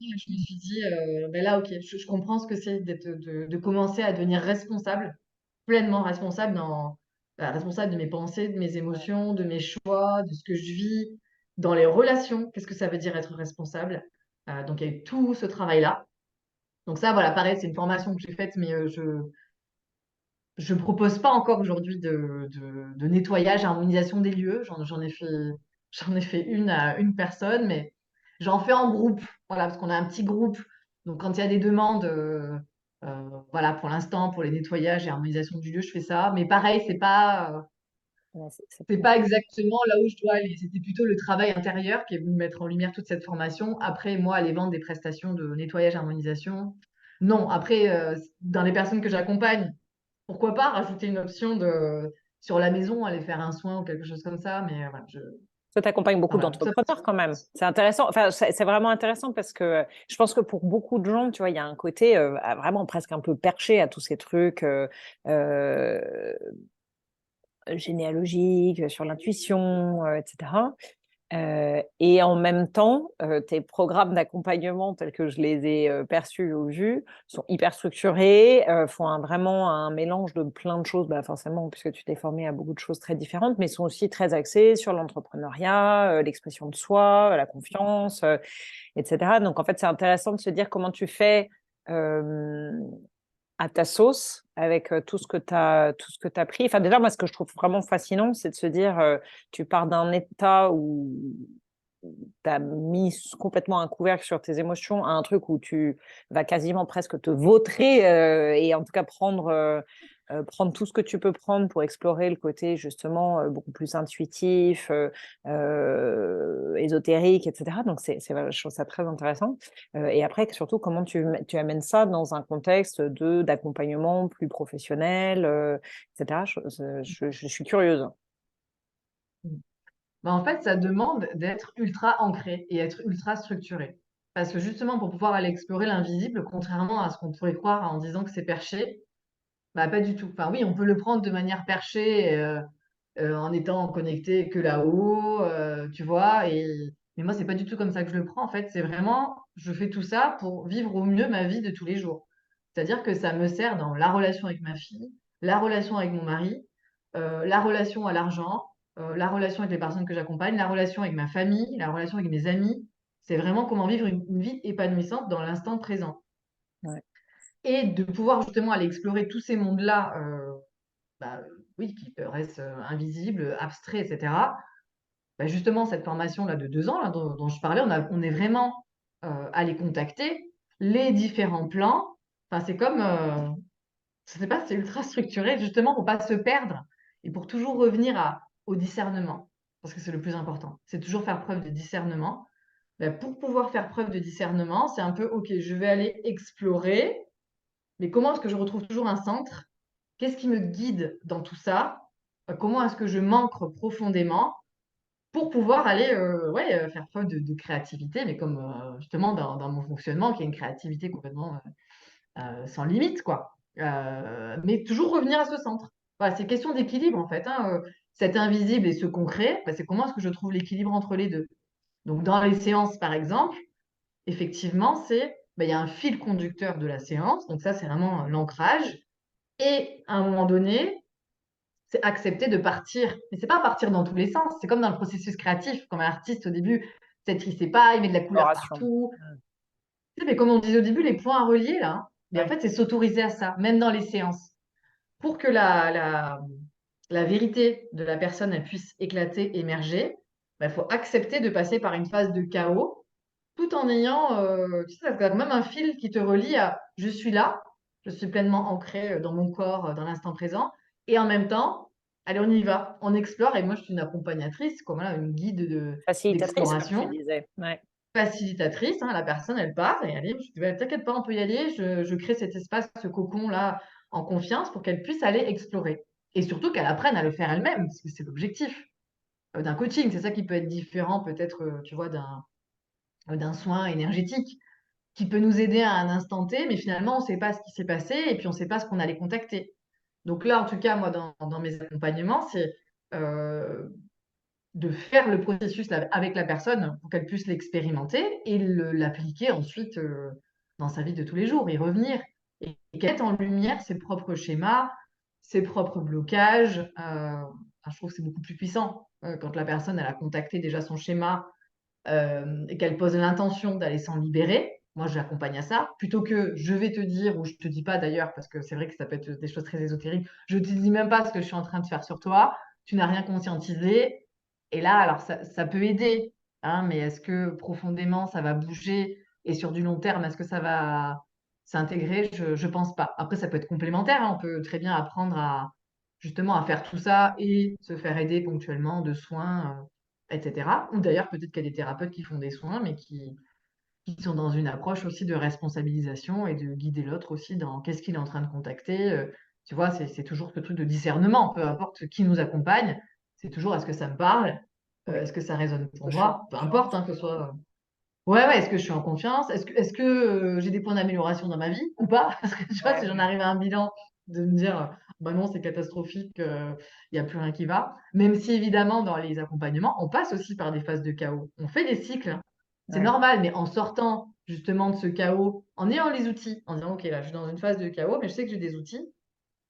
me suis dit, ben là, ok, je comprends ce que c'est de commencer à devenir responsable, pleinement responsable responsable de mes pensées, de mes émotions, de mes choix, de ce que je vis, dans les relations. Qu'est-ce que ça veut dire être responsable? Donc, il y a eu tout ce travail-là. Donc ça, voilà, pareil, c'est une formation que j'ai faite, mais je propose pas encore aujourd'hui de nettoyage, harmonisation des lieux. J'en ai fait une à une personne, mais j'en fais en groupe. Voilà, parce qu'on a un petit groupe. Donc, quand il y a des demandes, voilà, pour l'instant, pour les nettoyages et harmonisation du lieu, je fais ça. Mais pareil, Ouais, c'est pas exactement là où je dois aller. C'était plutôt le travail intérieur qui est venu mettre en lumière toute cette formation. Après, moi, aller vendre des prestations de nettoyage, harmonisation. Non, après, dans les personnes que j'accompagne, pourquoi pas rajouter une option sur la maison, aller faire un soin ou quelque chose comme ça. Mais voilà, Ça t'accompagne beaucoup voilà. Ça, d'entrepreneurs quand même. C'est intéressant. Enfin, c'est vraiment intéressant parce que je pense que pour beaucoup de gens, tu vois, il y a un côté vraiment presque un peu perché à tous ces trucs euh, généalogiques, sur l'intuition, etc. Et en même temps, tes programmes d'accompagnement tels que je les ai perçus ou vus sont hyper structurés, font vraiment un mélange de plein de choses, bah forcément, puisque tu t'es formé à beaucoup de choses très différentes, mais sont aussi très axés sur l'entrepreneuriat, l'expression de soi, la confiance, etc. Donc, en fait, c'est intéressant de se dire comment tu fais euh, à ta sauce avec tout ce que tu as pris. Enfin, déjà, moi, ce que je trouve vraiment fascinant, c'est de se dire, tu pars d'un état où tu as mis complètement un couvercle sur tes émotions à un truc où tu vas quasiment presque te vautrer et en tout cas prendre tout ce que tu peux prendre pour explorer le côté justement beaucoup plus intuitif, ésotérique, etc. Donc, je trouve ça très intéressant. Et après, surtout, comment tu amènes ça dans un contexte d'accompagnement plus professionnel, etc. Je suis curieuse. bah, en fait, ça demande d'être ultra ancré et être ultra structuré. Parce que justement, pour pouvoir aller explorer l'invisible, contrairement à ce qu'on pourrait croire en disant que c'est perché, bah, pas du tout. Enfin, oui, on peut le prendre de manière perchée, en étant connecté que là-haut, tu vois. Mais moi, c'est pas du tout comme ça que je le prends. En fait, c'est vraiment, je fais tout ça pour vivre au mieux ma vie de tous les jours. C'est-à-dire que ça me sert dans la relation avec ma fille, la relation avec mon mari, la relation à l'argent, la relation avec les personnes que j'accompagne, la relation avec ma famille, la relation avec mes amis. C'est vraiment comment vivre une vie épanouissante dans l'instant présent. Ouais. Et de pouvoir justement aller explorer tous ces mondes-là, bah, oui, qui restent invisibles, abstraits, etc. Bah, justement, cette formation-là de 2 ans là, dont je parlais, on est vraiment allé contacter les différents plans. Enfin, c'est comme, je sais pas, c'est ultra structuré, justement, pour pas se perdre et pour toujours revenir au discernement, parce que c'est le plus important. C'est toujours faire preuve de discernement. Bah, pour pouvoir faire preuve de discernement, c'est un peu, OK, je vais aller explorer, mais comment est-ce que je retrouve toujours un centre qu'est-ce qui me guide dans tout ça? Comment est-ce que je m'ancre profondément pour pouvoir aller faire preuve de créativité, mais comme justement dans mon fonctionnement, qui est une créativité complètement sans limite, quoi. Mais toujours revenir à ce centre. Voilà, c'est question d'équilibre, en fait, hein, cet invisible et ce concret, bah, c'est comment est-ce que je trouve l'équilibre entre les deux. Donc, dans les séances, par exemple, effectivement, bah, il y a un fil conducteur de la séance, donc ça, c'est vraiment l'ancrage. Et à un moment donné, c'est accepter de partir. Mais c'est pas partir dans tous les sens. C'est comme dans le processus créatif, comme un artiste au début, peut-être il sait pas, il met de la couleur Exploration. partout. Tu sais, mais comme on disait au début, les points à relier là, hein. Mais en Ouais. fait, c'est s'autoriser à ça, même dans les séances, pour que la vérité de la personne elle puisse éclater, émerger. Bah, il faut accepter de passer par une phase de chaos, tout en ayant, tu sais, quand même un fil qui te relie à je suis là, je suis pleinement ancrée dans mon corps, dans l'instant présent, et en même temps, allez, on y va, on explore. Et moi, je suis une accompagnatrice, comme voilà, une guide Facilitatrice, comme tu d'exploration, disais. Ouais. facilitatrice. Hein, la personne, elle part et allez, je dis, bah, t'inquiète pas, on peut y aller. Je crée cet espace, ce cocon-là, en confiance pour qu'elle puisse aller explorer. Et surtout qu'elle apprenne à le faire elle-même, parce que c'est l'objectif d'un coaching. C'est ça qui peut être différent, peut-être, tu vois, d'un soin énergétique qui peut nous aider à un instant T, mais finalement, on ne sait pas ce qui s'est passé et puis on ne sait pas ce qu'on allait contacter. Donc là, en tout cas, moi, dans mes accompagnements, c'est euh, de faire le processus avec la personne pour qu'elle puisse l'expérimenter et l'appliquer ensuite dans sa vie de tous les jours, y revenir et qu'elle mette en lumière ses propres schémas, ses propres blocages. Je trouve que c'est beaucoup plus puissant quand la personne elle a contacté déjà son schéma et qu'elle pose l'intention d'aller s'en libérer. Moi, j'accompagne à ça, plutôt que je vais te dire, ou je te dis pas d'ailleurs, parce que c'est vrai que ça peut être des choses très ésotériques, je te dis même pas ce que je suis en train de faire sur toi, tu n'as rien conscientisé. Et là, alors ça peut aider, hein, mais est-ce que profondément ça va bouger et sur du long terme, est-ce que ça va s'intégrer? Je pense pas. Après, ça peut être complémentaire, hein, on peut très bien apprendre à justement à faire tout ça et se faire aider ponctuellement de soins, etc. Ou d'ailleurs, peut-être qu'il y a des thérapeutes qui font des soins, mais qui sont dans une approche aussi de responsabilisation et de guider l'autre aussi dans qu'est-ce qu'il est en train de contacter. Tu vois, c'est toujours ce truc de discernement, peu importe qui nous accompagne, c'est toujours est-ce que ça me parle, Oui. est-ce que ça résonne Est-ce pour que je suis en moi, peu importe, confiance? hein, que ce soit. Ouais, ouais, est-ce que je suis en confiance? Est-ce que j'ai des points d'amélioration dans ma vie ou pas? Parce que tu vois, si Ouais, j'en ouais. arrive à un bilan de me dire, bah non, c'est catastrophique, il n'y a plus rien qui va. Même si évidemment, dans les accompagnements, on passe aussi par des phases de chaos. On fait des cycles, hein. C'est Ouais. normal, mais en sortant justement de ce chaos, en ayant les outils, en disant, OK, là, je suis dans une phase de chaos, mais je sais que j'ai des outils.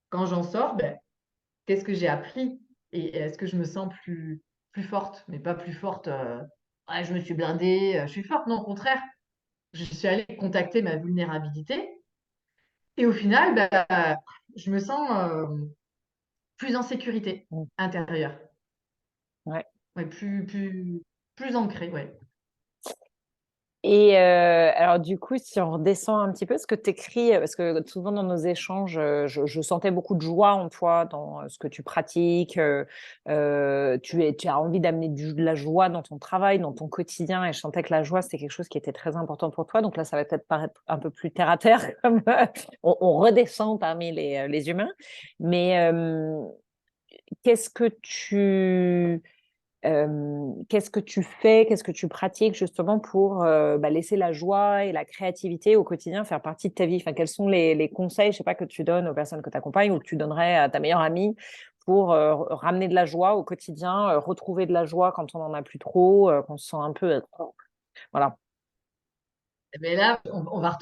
Quand j'en sors, ben, qu'est-ce que j'ai appris? Et est-ce que je me sens plus forte? Mais pas plus forte, ouais, je me suis blindée, je suis forte. Non, au contraire, je suis allée contacter ma vulnérabilité et au final, bah, je me sens plus en sécurité Mm. intérieure, Ouais. ouais, plus ancrée, ouais. Et alors du coup, si on redescend un petit peu, ce que tu écris, parce que souvent dans nos échanges, je sentais beaucoup de joie en toi, dans ce que tu pratiques. Tu as envie d'amener de la joie dans ton travail, dans ton quotidien, et je sentais que la joie, c'était quelque chose qui était très important pour toi. Donc là, ça va peut-être paraître un peu plus terre à terre, comme on redescend parmi les humains. Mais qu'est-ce que tu qu'est-ce que tu fais, qu'est-ce que tu pratiques justement pour laisser la joie et la créativité au quotidien faire partie de ta vie? Enfin, quels sont les conseils, je sais pas, que tu donnes aux personnes que tu accompagnes ou que tu donnerais à ta meilleure amie pour ramener de la joie au quotidien, retrouver de la joie quand on n'en a plus trop, qu'on se sent un peu... voilà. Mais là, on va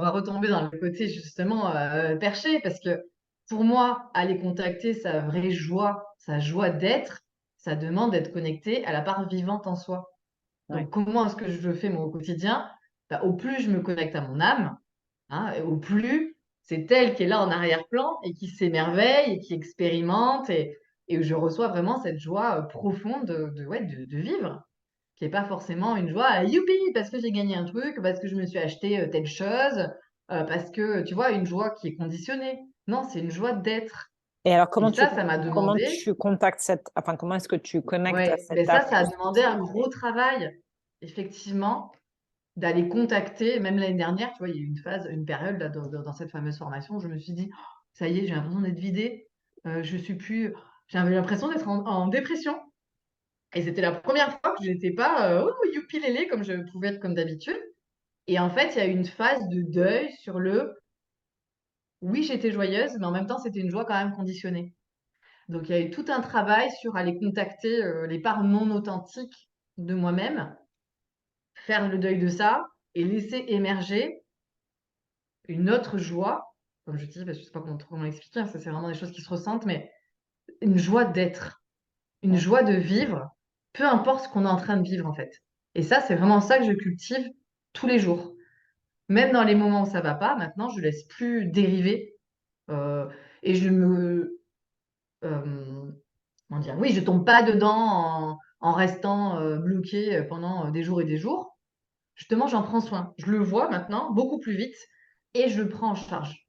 retomber dans le côté justement perché parce que pour moi, aller contacter sa vraie joie, sa joie d'être, ça demande d'être connecté à la part vivante en soi. Ouais. Donc, comment est-ce que je le fais moi au quotidien? Bah, au plus je me connecte à mon âme, hein, et au plus c'est elle qui est là en arrière-plan et qui s'émerveille et qui expérimente et où je reçois vraiment cette joie profonde ouais, de vivre, qui n'est pas forcément une joie youpi parce que j'ai gagné un truc, parce que je me suis acheté telle chose, parce que tu vois, une joie qui est conditionnée. Non, c'est une joie d'être. Et alors, Et ça m'a comment demandé. tu contactes enfin, comment est-ce que tu connectes à Ouais, cette ben âme ça a demandé justement? un gros travail, effectivement, d'aller contacter. Même l'année dernière, tu vois, il y a eu une phase, une période là, dans cette fameuse formation où je me suis dit, ça y est, j'ai l'impression d'être vidée. Je suis plus. J'avais l'impression d'être en dépression. Et c'était la première fois que je n'étais pas oh, youpi lélé comme je pouvais être comme d'habitude. Et en fait, il y a eu une phase de deuil sur le oui, j'étais joyeuse, mais en même temps, c'était une joie quand même conditionnée. Donc, il y a eu tout un travail sur aller contacter les parts non authentiques de moi-même, faire le deuil de ça et laisser émerger une autre joie, comme je dis, parce que je sais pas comment l'expliquer, hein, ça c'est vraiment des choses qui se ressentent, mais une joie d'être, une Ouais. joie de vivre, peu importe ce qu'on est en train de vivre en fait. Et ça, c'est vraiment ça que je cultive tous les jours. Même dans les moments où ça va pas, maintenant, je laisse plus dériver euh, et je me, euh, comment dire, oui, je tombe pas dedans en restant bloquée pendant des jours et des jours. Justement, j'en prends soin. Je le vois maintenant beaucoup plus vite et je le prends en charge.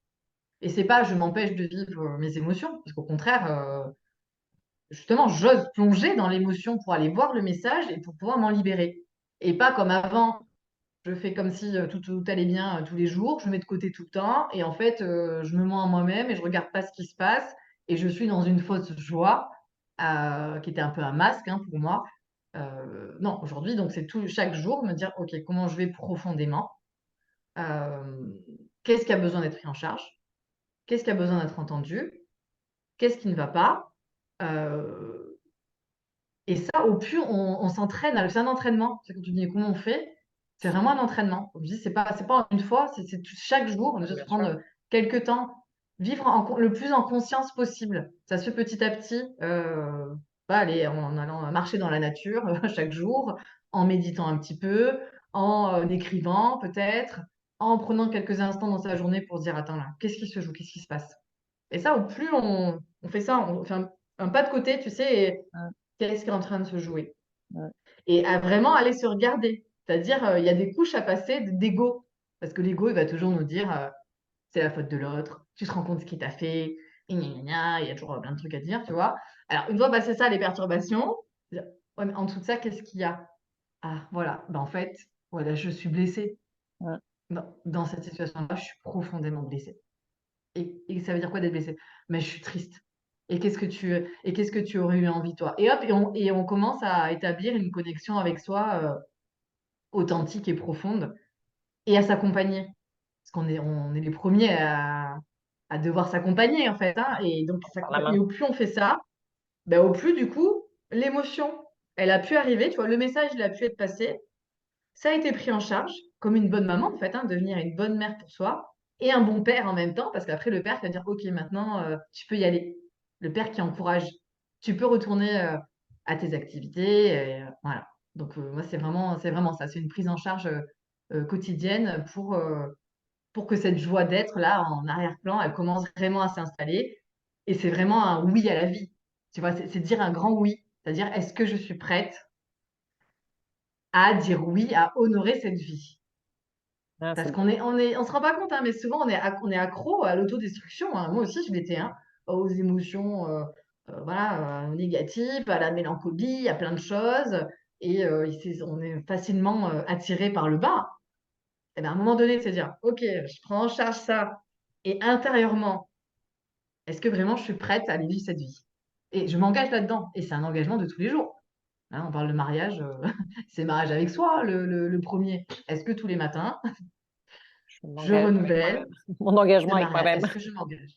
Et c'est pas je m'empêche de vivre mes émotions, parce qu'au contraire, justement, j'ose plonger dans l'émotion pour aller voir le message et pour pouvoir m'en libérer. Et pas comme avant, je fais comme si tout allait bien tous les jours, je mets de côté tout le temps, et en fait, je me mens à moi-même et je regarde pas ce qui se passe, et je suis dans une fausse joie, qui était un peu un masque hein, pour moi. Non, aujourd'hui, donc c'est tout, chaque jour me dire, OK, comment je vais profondément, euh, qu'est-ce qui a besoin d'être pris en charge, qu'est-ce qui a besoin d'être entendu, qu'est-ce qui ne va pas. Euh, et ça, au plus on s'entraîne, c'est un entraînement. C'est quand tu dis comment on fait, c'est vraiment un entraînement. Comme je dis, c'est pas une fois, chaque jour, on doit Ouais, se bien sûr. prendre quelques temps, vivre le plus en conscience possible. Ça se fait petit à petit, aller, en allant marcher dans la nature chaque jour, en méditant un petit peu, en écrivant peut-être, en prenant quelques instants dans sa journée pour se dire, attends là, qu'est-ce qui se joue, qu'est-ce qui se passe? Et ça, au plus on fait ça, on fait un pas de côté, tu sais, et Ouais, qu'est-ce qui est en train de se jouer? ouais. Et à vraiment aller se regarder. C'est-à-dire, il y a des couches à passer d'ego. Parce que l'ego, il va toujours nous dire, c'est la faute de l'autre, tu te rends compte ce qu'il t'a fait, et gna gna gna, il y a toujours plein de trucs à dire, tu vois. Alors, une fois passé ça, les perturbations, dire, ouais, mais en dessous de ça, qu'est-ce qu'il y a? Ah, voilà, ben, en fait, voilà, je suis blessée. Ouais. Dans cette situation-là, je suis profondément blessée. Et ça veut dire quoi d'être blessé? Mais je suis triste. Et qu'est-ce que tu aurais eu envie, toi? Et hop, et on commence à établir une connexion avec soi authentique et profonde et à s'accompagner. Parce qu'on est les premiers à devoir s'accompagner, en fait, hein. Et donc, Par la et main. au plus on fait ça, ben, au plus, du coup, l'émotion, elle a pu arriver, tu vois, le message, il a pu être passé. Ça a été pris en charge comme une bonne maman, en fait, hein, devenir une bonne mère pour soi et un bon père en même temps, parce qu'après, le père qui va dire, OK, maintenant, tu peux y aller. Le père qui encourage, tu peux retourner à tes activités. Et, voilà. Donc, moi, c'est vraiment ça. C'est une prise en charge quotidienne pour que cette joie d'être là, en arrière-plan, elle commence vraiment à s'installer. Et c'est vraiment un oui à la vie. Tu vois, c'est dire un grand oui. C'est-à-dire, est-ce que je suis prête à dire oui, à honorer cette vie? Ah, c'est Parce beau. on se rend pas compte, hein, mais souvent on est accro à l'autodestruction, hein. Moi aussi, je l'étais, hein, aux émotions, voilà, négatives, à la mélancolie, à plein de choses. Et on est facilement attiré par le bas. Et ben, à un moment donné, c'est dire, OK, je prends en charge ça. Et intérieurement, est-ce que vraiment je suis prête à aller vivre cette vie? Et je m'engage là-dedans. Et c'est un engagement de tous les jours. Hein, on parle de mariage, c'est mariage avec soi, le premier. Est-ce que tous les matins, Je je m'engage avec renouvelle moi-même. Mon engagement de avec mariage? moi-même. Est-ce que je m'engage?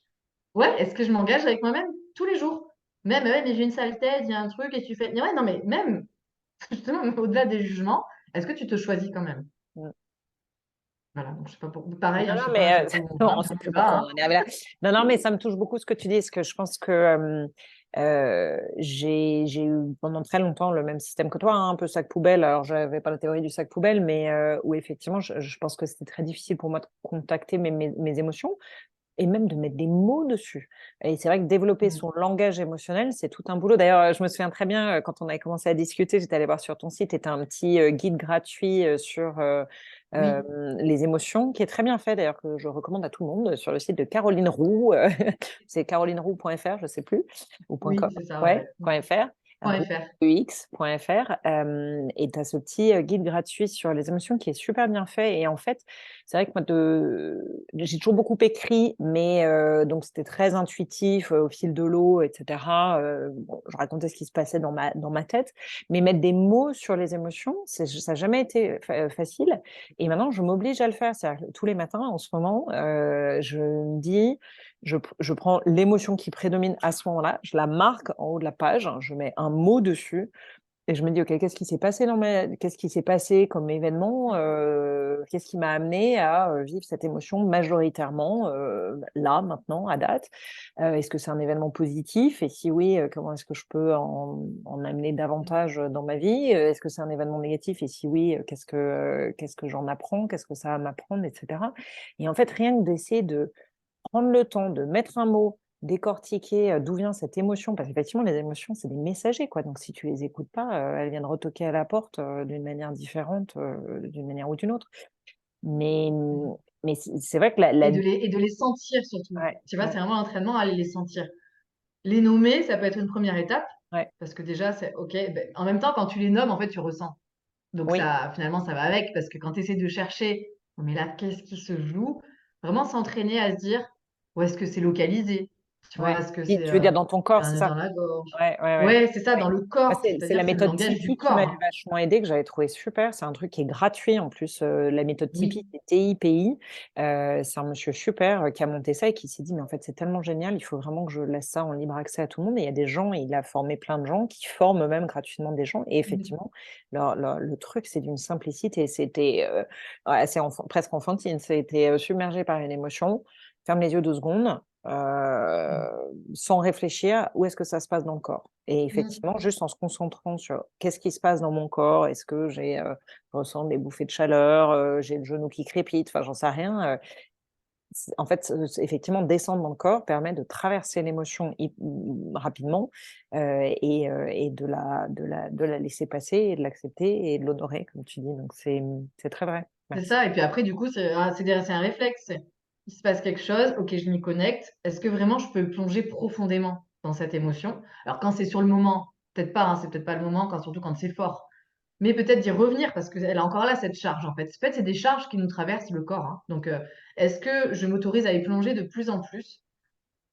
Ouais, est-ce que je m'engage avec moi-même tous les jours? Même, ouais, mais j'ai une sale tête, il y a un truc et tu fais. Mais ouais, non, mais même, justement, au-delà des jugements, est-ce que tu te choisis quand même? Ouais. Voilà, donc je sais pas pour. Pareil, Non, hein, je non, sais pas à mais chaque fois où on on va, ne c'est sait un plus débat, pourquoi hein. on en est arrivé là. Non, non, mais ça me touche beaucoup ce que tu dis, parce que je pense que j'ai eu pendant très longtemps le même système que toi, hein, un peu sac poubelle. Alors, je n'avais pas la théorie du sac poubelle, mais où effectivement, je pense que c'était très difficile pour moi de contacter mes émotions et même de mettre des mots dessus. Et c'est vrai que développer Mm. son langage émotionnel, c'est tout un boulot. D'ailleurs, je me souviens très bien, quand on avait commencé à discuter, j'étais allée voir sur ton site, tu as un petit guide gratuit sur Oui, les émotions, qui est très bien fait, d'ailleurs, que je recommande à tout le monde, sur le site de Caroline Roux. C'est carolineroux.fr, je ne sais plus, ou oui, .com, c'est ça, ouais, ouais. Mm. .fr. Point .fr. x.fr, et tu as ce petit guide gratuit sur les émotions qui est super bien fait. Et en fait, c'est vrai que moi, j'ai toujours beaucoup écrit, mais donc c'était très intuitif au fil de l'eau, etc. Bon, je racontais ce qui se passait dans ma tête, mais mettre des mots sur les émotions, ça n'a jamais été facile. Et maintenant, je m'oblige à le faire. C'est-à-dire que tous les matins, en ce moment, je me dis, je prends l'émotion qui prédomine à ce moment-là, je la marque en haut de la page, je mets un mot dessus et je me dis: «OK, qu'est-ce qui s'est passé qu'est-ce qui s'est passé comme événement? Qu'est-ce qui m'a amené à, vivre cette émotion majoritairement, là, maintenant, à date? Est-ce que c'est un événement positif? Et si oui, comment est-ce que je peux en amener davantage, dans ma vie? Est-ce que c'est un événement négatif? Et si oui, qu'est-ce que j'en apprends? Qu'est-ce que ça va m'apprendre?» et cetera. Et en fait, rien que d'essayer de prendre le temps de mettre un mot, décortiquer, d'où vient cette émotion, parce qu'effectivement les émotions, c'est des messagers, quoi, donc si tu les écoutes pas, elles viennent retoquer à la porte, d'une manière différente, d'une manière ou d'une autre. Mais mais c'est vrai que la Et de les sentir surtout. ouais, Tu vois, ouais, c'est vraiment l'entraînement à aller les sentir. Les nommer, ça peut être une première étape, ouais, parce que déjà, c'est OK. En même temps, quand tu les nommes, en fait, tu ressens. Donc oui, ça, finalement, ça va avec, parce que quand tu essaies de chercher, oh, mais là, qu'est-ce qui se joue? Vraiment s'entraîner à se dire, où est-ce que c'est localisé? Tu vois, ouais. est-ce que Et c'est tu veux dire dans ton corps, un c'est nœud ça? dans la gorge? Ouais, ouais, ouais. Ouais, c'est ça, Ouais. dans le Moi, corps, c'est la c'est-à-dire c'est le méthode langage du Tipeee qui corps, m'avait hein. vachement aidée, que j'avais trouvé super. C'est un truc qui est gratuit en plus, la méthode Tipeee, Oui. c'est TIPI. C'est un monsieur super, qui a monté ça et qui s'est dit: «Mais en fait, c'est tellement génial, il faut vraiment que je laisse ça en libre accès à tout le monde». Et il y a des gens, il a formé plein de gens qui forment même gratuitement des gens. Et Mmh. effectivement, le truc, c'est d'une simplicité. C'était, ouais, c'est presque enfantine. C'était, submergé par une émotion, ferme les yeux 2 secondes, sans réfléchir, où est-ce que ça se passe dans le corps? Et Mmh. effectivement, juste en se concentrant sur qu'est-ce qui se passe dans mon corps? Est-ce que je ressens des bouffées de chaleur, j'ai le genou qui crépite, enfin, j'en sais rien, en fait, effectivement, descendre dans le corps permet de traverser l'émotion rapidement, et de la laisser passer et de l'accepter et de l'honorer, comme tu dis, donc c'est très vrai. C'est Merci. ça, et puis après, du coup, c'est un réflexe. Il se passe quelque chose, OK, je m'y connecte. Est-ce que vraiment je peux plonger profondément dans cette émotion? Alors quand c'est sur le moment, peut-être pas, hein, c'est peut-être pas le moment, surtout quand c'est fort. Mais peut-être d'y revenir parce qu'elle a encore là cette charge, en fait. En fait, c'est des charges qui nous traversent le corps, hein. Donc, est-ce que je m'autorise à y plonger de plus en plus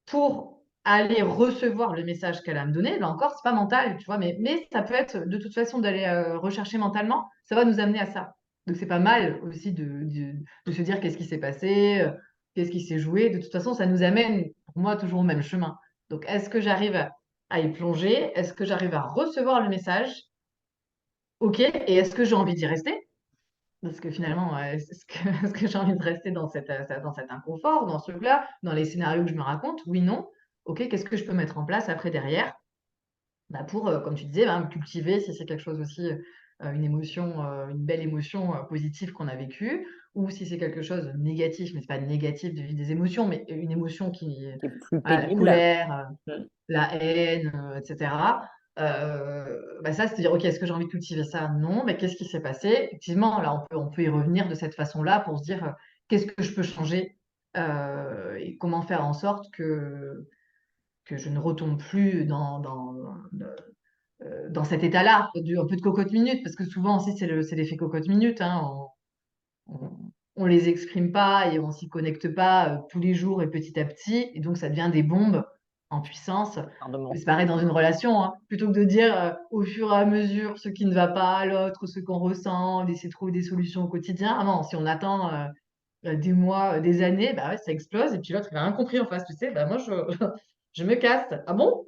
pour aller recevoir le message qu'elle a à me donner? Là encore, c'est pas mental, tu vois? Mais ça peut être de toute façon d'aller, rechercher mentalement, ça va nous amener à ça. Donc c'est pas mal aussi de se dire: «Qu'est-ce qui s'est passé? Qu'est-ce qui s'est joué?» De toute façon, ça nous amène, pour moi, toujours au même chemin. Donc est-ce que j'arrive à y plonger? Est-ce que j'arrive à recevoir le message? OK, et est-ce que j'ai envie d'y rester? Parce que finalement, est-ce que est-ce que j'ai envie de rester dans cet inconfort, dans ce truc-là, dans les scénarios que je me raconte? Oui, non. OK, qu'est-ce que je peux mettre en place après derrière? Bah, pour, comme tu disais, hein, cultiver si c'est quelque chose aussi, une émotion, une belle émotion, positive qu'on a vécue, ou si c'est quelque chose de négatif, mais c'est pas négatif de vivre des émotions, mais une émotion qui, Qui est plus voilà, la pénible. colère, Mmh. la haine, et cetera. Bah, ça, c'est dire: «OK, est-ce que j'ai envie de cultiver ça? Non. Mais qu'est-ce qui s'est passé?» Effectivement, là, on peut y revenir de cette façon-là pour se dire, «Qu'est-ce que je peux changer?» Et comment faire en sorte que je ne retombe plus dans cet état-là, un peu de cocotte minute, parce que souvent aussi c'est l'effet cocotte minute, hein. On on les exprime pas et on s'y connecte pas, tous les jours et petit à petit, et donc ça devient des bombes en puissance. Retardement. C'est pareil dans une relation, hein. Plutôt que de dire, au fur et à mesure ce qui ne va pas à l'autre, ce qu'on ressent, d'essayer de trouver des solutions au quotidien. Ah non, si on attend, des mois, des années, bah, ouais, ça explose et puis l'autre il a rien compris en face, tu sais? Bah, moi je je me casse. «Ah bon?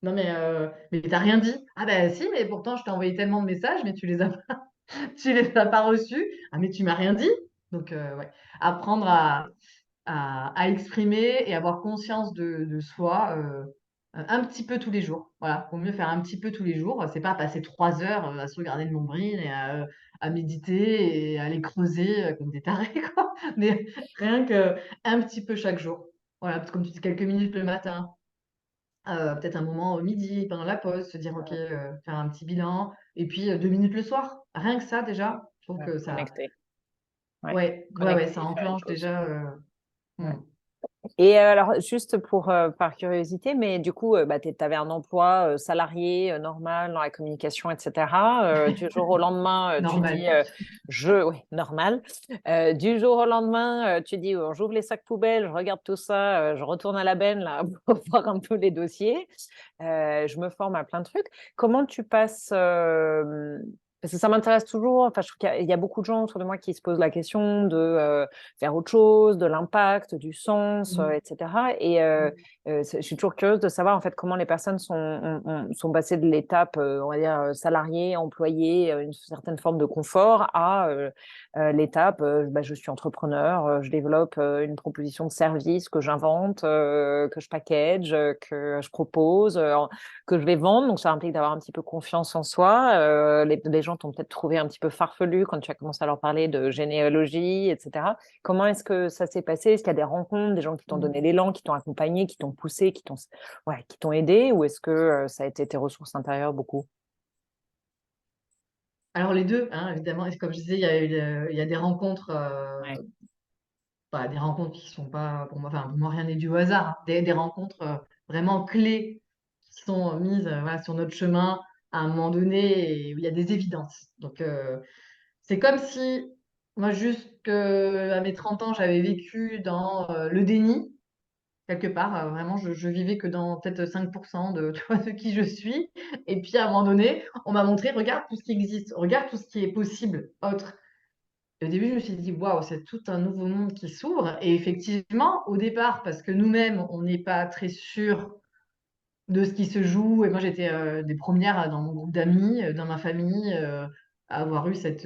Non mais tu rien dit?» «Ah bah si, mais pourtant je t'ai envoyé tellement de messages, mais tu les as pas tu les as pas reçus». «Ah mais tu m'as rien dit». Donc ouais, apprendre à exprimer et avoir conscience de soi, un petit peu tous les jours. Voilà, vaut mieux faire un petit peu tous les jours. C'est pas passer 3 heures, à se regarder le nombril et à méditer et à aller creuser, comme des tarés quoi. Mais rien qu'un petit peu chaque jour. Voilà, parce que comme tu dis, quelques minutes le matin, peut-être un moment au midi, pendant la pause, se dire: «OK», faire un petit bilan, et puis, 2 minutes le soir. Rien que ça déjà, je trouve Ouais, que ça, connecté. Ouais, ouais, ouais, ouais, connecter ça et faire une enclenche pause. déjà, Ouais. mmh. Et alors, juste par curiosité, mais du coup, bah, tu avais un emploi salarié normal dans la communication, etc. Du jour au lendemain, tu dis, Normal. oui, normal. Du jour au lendemain, tu dis, j'ouvre les sacs poubelles, je regarde tout ça, je retourne à la benne là, pour voir un peu les dossiers. Je me forme à plein de trucs. Comment tu passes parce que ça m'intéresse toujours. Enfin, je trouve qu'il y a beaucoup de gens autour de moi qui se posent la question de faire autre chose, de l'impact, du sens, etc. Et je suis toujours curieuse de savoir en fait comment les personnes sont passées de l'étape, on va dire, salarié, employé, une certaine forme de confort, à l'étape, bah, je suis entrepreneur, je développe une proposition de service que j'invente, que je package, que je propose, que je vais vendre. Donc, ça implique d'avoir un petit peu confiance en soi. Les gens t'ont peut-être trouvé un petit peu farfelu quand tu as commencé à leur parler de généalogie, etc. Comment est-ce que ça s'est passé? Est-ce qu'il y a des rencontres, des gens qui t'ont donné l'élan, qui t'ont accompagné, qui t'ont poussé, qui t'ont aidé? Ou est-ce que ça a été tes ressources intérieures beaucoup? Alors les deux, hein, évidemment. Et comme je disais, il y a des rencontres, Ouais. des rencontres qui sont pas pour moi, enfin pour moi rien n'est dû au hasard, hein. Des rencontres vraiment clés qui sont mises voilà, sur notre chemin à un moment donné et où il y a des évidences. Donc c'est comme si moi jusqu'à mes 30 ans, j'avais vécu dans le déni quelque part. Vraiment, je vivais que dans peut-être 5% de, tu vois, de qui je suis. Et puis à un moment donné, on m'a montré, regarde tout ce qui existe, regarde tout ce qui est possible, autre. Et au début, je me suis dit, waouh, c'est tout un nouveau monde qui s'ouvre. Et effectivement, au départ, parce que nous-mêmes, on n'est pas très sûrs de ce qui se joue. Et moi, j'étais des premières dans mon groupe d'amis, dans ma famille, à avoir eu cet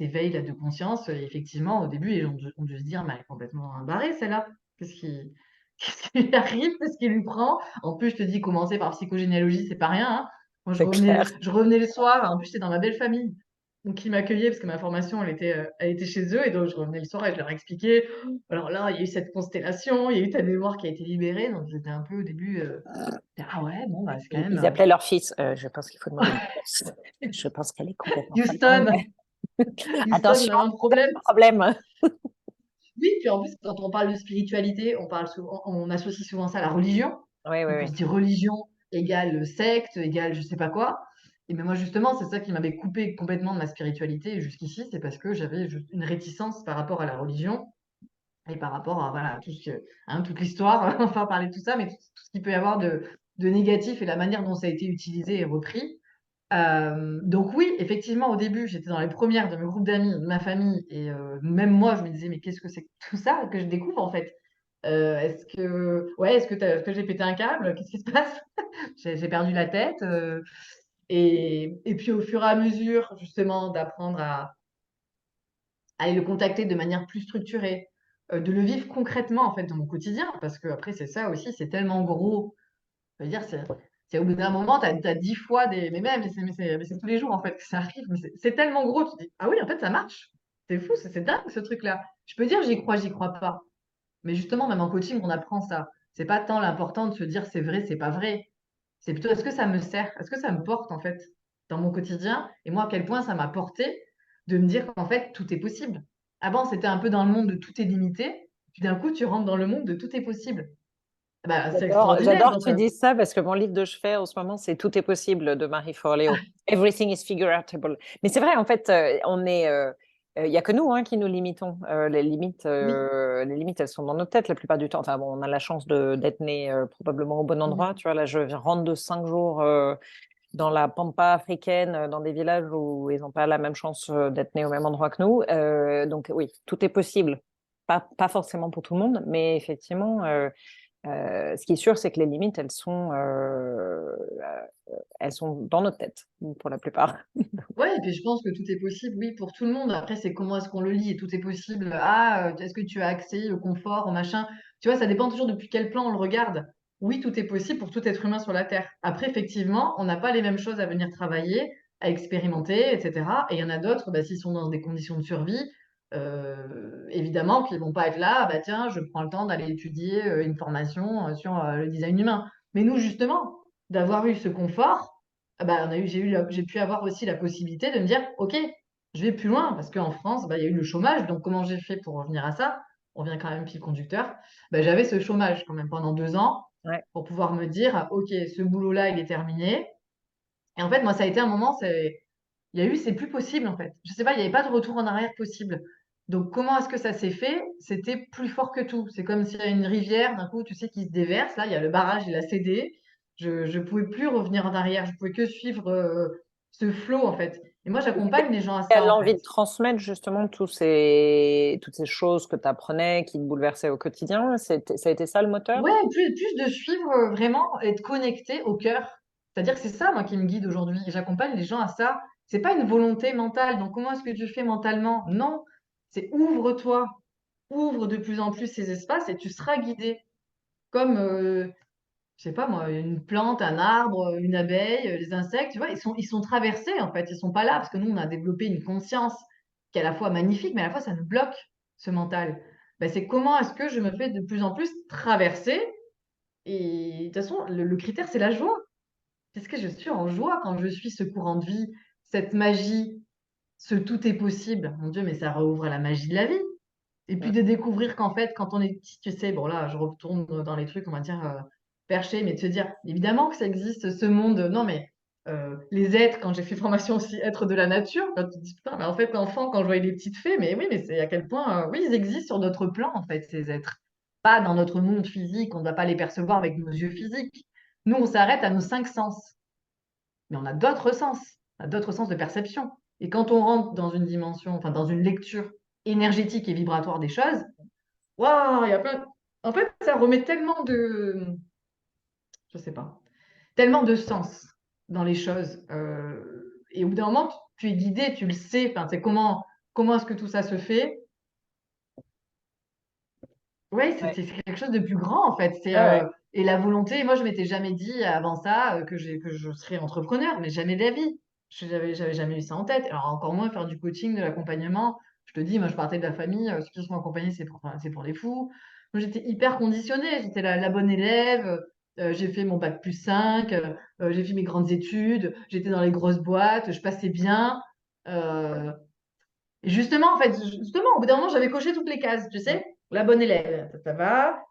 éveil là, de conscience. Et effectivement, au début, les gens ont dû se dire, mais elle est complètement barrée, celle-là. Qu'est-ce qui, qu'est-ce qui lui arrive? Qu'est-ce qui lui prend? En plus, je te dis, commencer par psychogénéalogie, c'est pas rien, hein. Moi, C'est clair. je revenais le soir. En plus, j'étais dans ma belle famille. Donc, ils m'accueillaient parce que ma formation, elle était chez eux. Et donc, je revenais le soir et je leur expliquais. Alors là, il y a eu cette constellation, il y a eu ta mémoire qui a été libérée. Donc, j'étais un peu au début. Ah ouais, bon, bah, c'est quand même. Ils appelaient leur fils. Je pense qu'il faut demander une réponse. Je pense qu'elle est complètement folle. Houston, Houston, on Attention, a un problème. problème. Oui, puis en plus, quand on parle de spiritualité, on associe souvent ça à la religion. Oui, oui, Donc on oui. se dit religion égale secte, égale je sais pas quoi. Et mais moi, justement, c'est ça qui m'avait coupé complètement de ma spiritualité jusqu'ici, c'est parce que j'avais juste une réticence par rapport à la religion et par rapport à voilà, toute l'histoire, enfin parler de tout ça, mais tout ce qu'il peut y avoir de négatif et la manière dont ça a été utilisé et repris. Donc oui, effectivement, au début, j'étais dans les premières de mes groupes d'amis, de ma famille, et même moi, je me disais, mais qu'est-ce que c'est que tout ça que je découvre en fait? Est-ce que j'ai pété un câble? Qu'est-ce qui se passe? J'ai perdu la tête. Et puis au fur et à mesure, justement, d'apprendre à aller le contacter de manière plus structurée, de le vivre concrètement en fait dans mon quotidien, parce que après c'est ça aussi, c'est tellement gros. Je veux dire, c'est au bout d'un moment, tu as 10 fois des. Mais même, mais c'est tous les jours en fait que ça arrive. Mais c'est tellement gros, tu te dis, ah oui, en fait, ça marche. C'est fou, c'est dingue ce truc-là. Je peux dire, j'y crois pas. Mais justement, même en coaching, on apprend ça. C'est pas tant l'important de se dire c'est vrai, c'est pas vrai. C'est plutôt est-ce que ça me sert, est-ce que ça me porte en fait dans mon quotidien et moi à quel point ça m'a porté de me dire qu'en fait tout est possible. Avant, c'était un peu dans le monde de tout est limité, puis d'un coup, tu rentres dans le monde de tout est possible. Bah, c'est extraordinaire. J'adore Donc, que tu dises ça parce que mon livre de chevet en ce moment, c'est Tout est possible de Marie Forleo. Everything is figureable. Mais c'est vrai, en fait, il y a que nous hein, qui nous limitons. oui. Les limites, elles sont dans nos têtes la plupart du temps. Enfin, bon, on a la chance d'être né probablement au bon endroit. Tu vois, là, je rentre de 5 jours dans la pampa africaine, dans des villages où ils n'ont pas la même chance d'être nés au même endroit que nous. Donc oui, tout est possible. Pas forcément pour tout le monde, mais effectivement. Ce qui est sûr, c'est que les limites, elles sont dans notre tête, pour la plupart. Ouais, et puis je pense que tout est possible, oui, pour tout le monde. Après, c'est comment est-ce qu'on le lit et tout est possible. Ah, est-ce que tu as accès au confort, au machin? Tu vois, ça dépend toujours depuis quel plan on le regarde. Oui, tout est possible pour tout être humain sur la Terre. Après, effectivement, on n'a pas les mêmes choses à venir travailler, à expérimenter, etc. Et il y en a d'autres, bah, s'ils sont dans des conditions de survie, évidemment, qu'ils vont pas être là, ah bah tiens, je prends le temps d'aller étudier une formation sur le design humain. Mais nous, justement, d'avoir eu ce confort, ah bah, j'ai pu avoir aussi la possibilité de me dire, OK, je vais plus loin, parce qu'en France, bah, il y a eu le chômage, donc comment j'ai fait pour revenir à ça? on revient quand même fil conducteur, bah, j'avais ce chômage quand même pendant 2 ans Ouais. pour pouvoir me dire, OK, ce boulot-là, il est terminé. Et en fait, moi, ça a été un moment, il y a eu, c'est plus possible en fait. Je sais pas, il n'y avait pas de retour en arrière possible. Donc, comment est-ce que ça s'est fait? C'était plus fort que tout. C'est comme s'il y a une rivière, d'un coup, tu sais, qui se déverse. Là, il y a le barrage, il a cédé. Je pouvais plus revenir en arrière. Je pouvais que suivre ce flot en fait. Et moi, j'accompagne les gens à Tu as ça en l'envie fait. de transmettre justement toutes ces choses que tu apprenais, qui te bouleversaient au quotidien. Ça a été ça le moteur? Ouais, plus de suivre vraiment, être connecté au cœur. C'est-à-dire que c'est ça, moi, qui me guide aujourd'hui. J'accompagne les gens à ça. C'est pas une volonté mentale. Donc, comment est-ce que tu fais mentalement? Non, c'est ouvre-toi, ouvre de plus en plus ces espaces et tu seras guidé. Comme, je sais pas moi, une plante, un arbre, une abeille, les insectes, tu vois, ils sont traversés en fait. Ils sont pas là parce que nous, on a développé une conscience qui est à la fois magnifique, mais à la fois, ça nous bloque ce mental. Ben, c'est comment est-ce que je me fais de plus en plus traverser et de toute façon, le critère, c'est la joie. Est-ce que je suis en joie quand je suis ce courant de vie, cette magie, ce tout est possible? Mon Dieu, mais ça rouvre la magie de la vie. Et puis Mm. de découvrir qu'en fait, quand on est petit, tu sais, bon là, je retourne dans les trucs, on va dire, perchés, mais de se dire, évidemment que ça existe, ce monde. Non, mais les êtres, quand j'ai fait formation aussi, êtres de la nature, quand tu te dis, putain, mais en fait, enfant, quand je voyais les petites fées, mais oui, mais c'est à quel point, oui, ils existent sur notre plan, en fait, ces êtres. Pas dans notre monde physique, on ne va pas les percevoir avec nos yeux physiques. Nous, on s'arrête à nos 5 sens. Mais on a d'autres sens, on a d'autres sens de perception. Et quand on rentre dans une dimension, enfin, dans une lecture énergétique et vibratoire des choses, waouh, il y a plein. En fait, ça remet tellement de, je sais pas, tellement de sens dans les choses. Et au bout d'un moment, tu es guidé, tu le sais. Enfin, c'est comment est-ce que tout ça se fait? Ouais, Ouais. c'est quelque chose de plus grand en fait. Ouais, ouais. Et la volonté. Moi, je m'étais jamais dit avant ça que je serais entrepreneur, mais jamais de la vie. J'avais jamais eu ça en tête. Alors encore moins faire du coaching, de l'accompagnement. Je te dis, moi, je partais de la famille. Ceux qui sont accompagnés, c'est pour les fous. Moi, j'étais hyper conditionnée. J'étais la bonne élève. J'ai fait mon bac plus 5. J'ai fait mes grandes études. J'étais dans les grosses boîtes. Je passais bien. Euh, et justement, en fait, justement, au bout d'un moment, j'avais coché toutes les cases, tu Mm. sais. La bonne élève, ça va.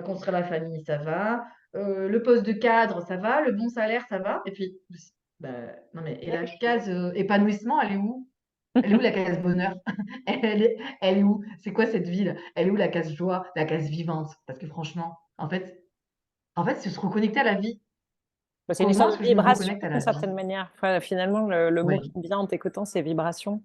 Construire la famille, ça va. Le poste de cadre, ça va. Le bon salaire, ça va. Et puis, bah, non mais, et Ouais, la je suis- case épanouissement, elle est où? Elle est où la case bonheur? Elle est où? C'est quoi cette ville? Elle est où la case joie, la case vivante? Parce que franchement, en fait, c'est se reconnecter à la vie. Bah, c'est une Comment histoire est-ce de que je me vibration reconnecte à d'une la vie? certaine manière. Enfin, finalement, le mot Oui, qui me vient en t'écoutant, c'est vibration.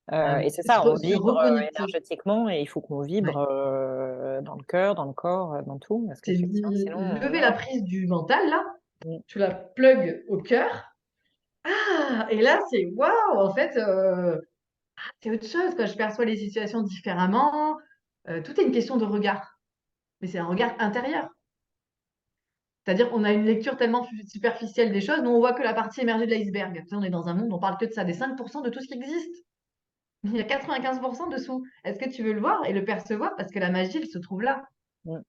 bah Et oui. c'est ça, on Se vibre reconnecter. énergétiquement et il faut qu'on vibre Ouais. dans le cœur, dans le corps, dans tout, parce C'est qu'effectivement, sinon, lever la voilà. prise du mental, là. Mm. Tu la plugues au cœur. Ah, et là, c'est waouh, en fait, c'est autre chose, quoi. Je perçois les situations différemment. Tout est une question de regard, mais c'est un regard intérieur. C'est-à-dire qu'on a une lecture tellement superficielle des choses, nous on voit que la partie émergée de l'iceberg. Tu sais, on est dans un monde, on parle que de ça, des 5% de tout ce qui existe. Il y a 95% dessous. Est-ce que tu veux le voir et le percevoir? Parce que la magie, elle se trouve là. Mm.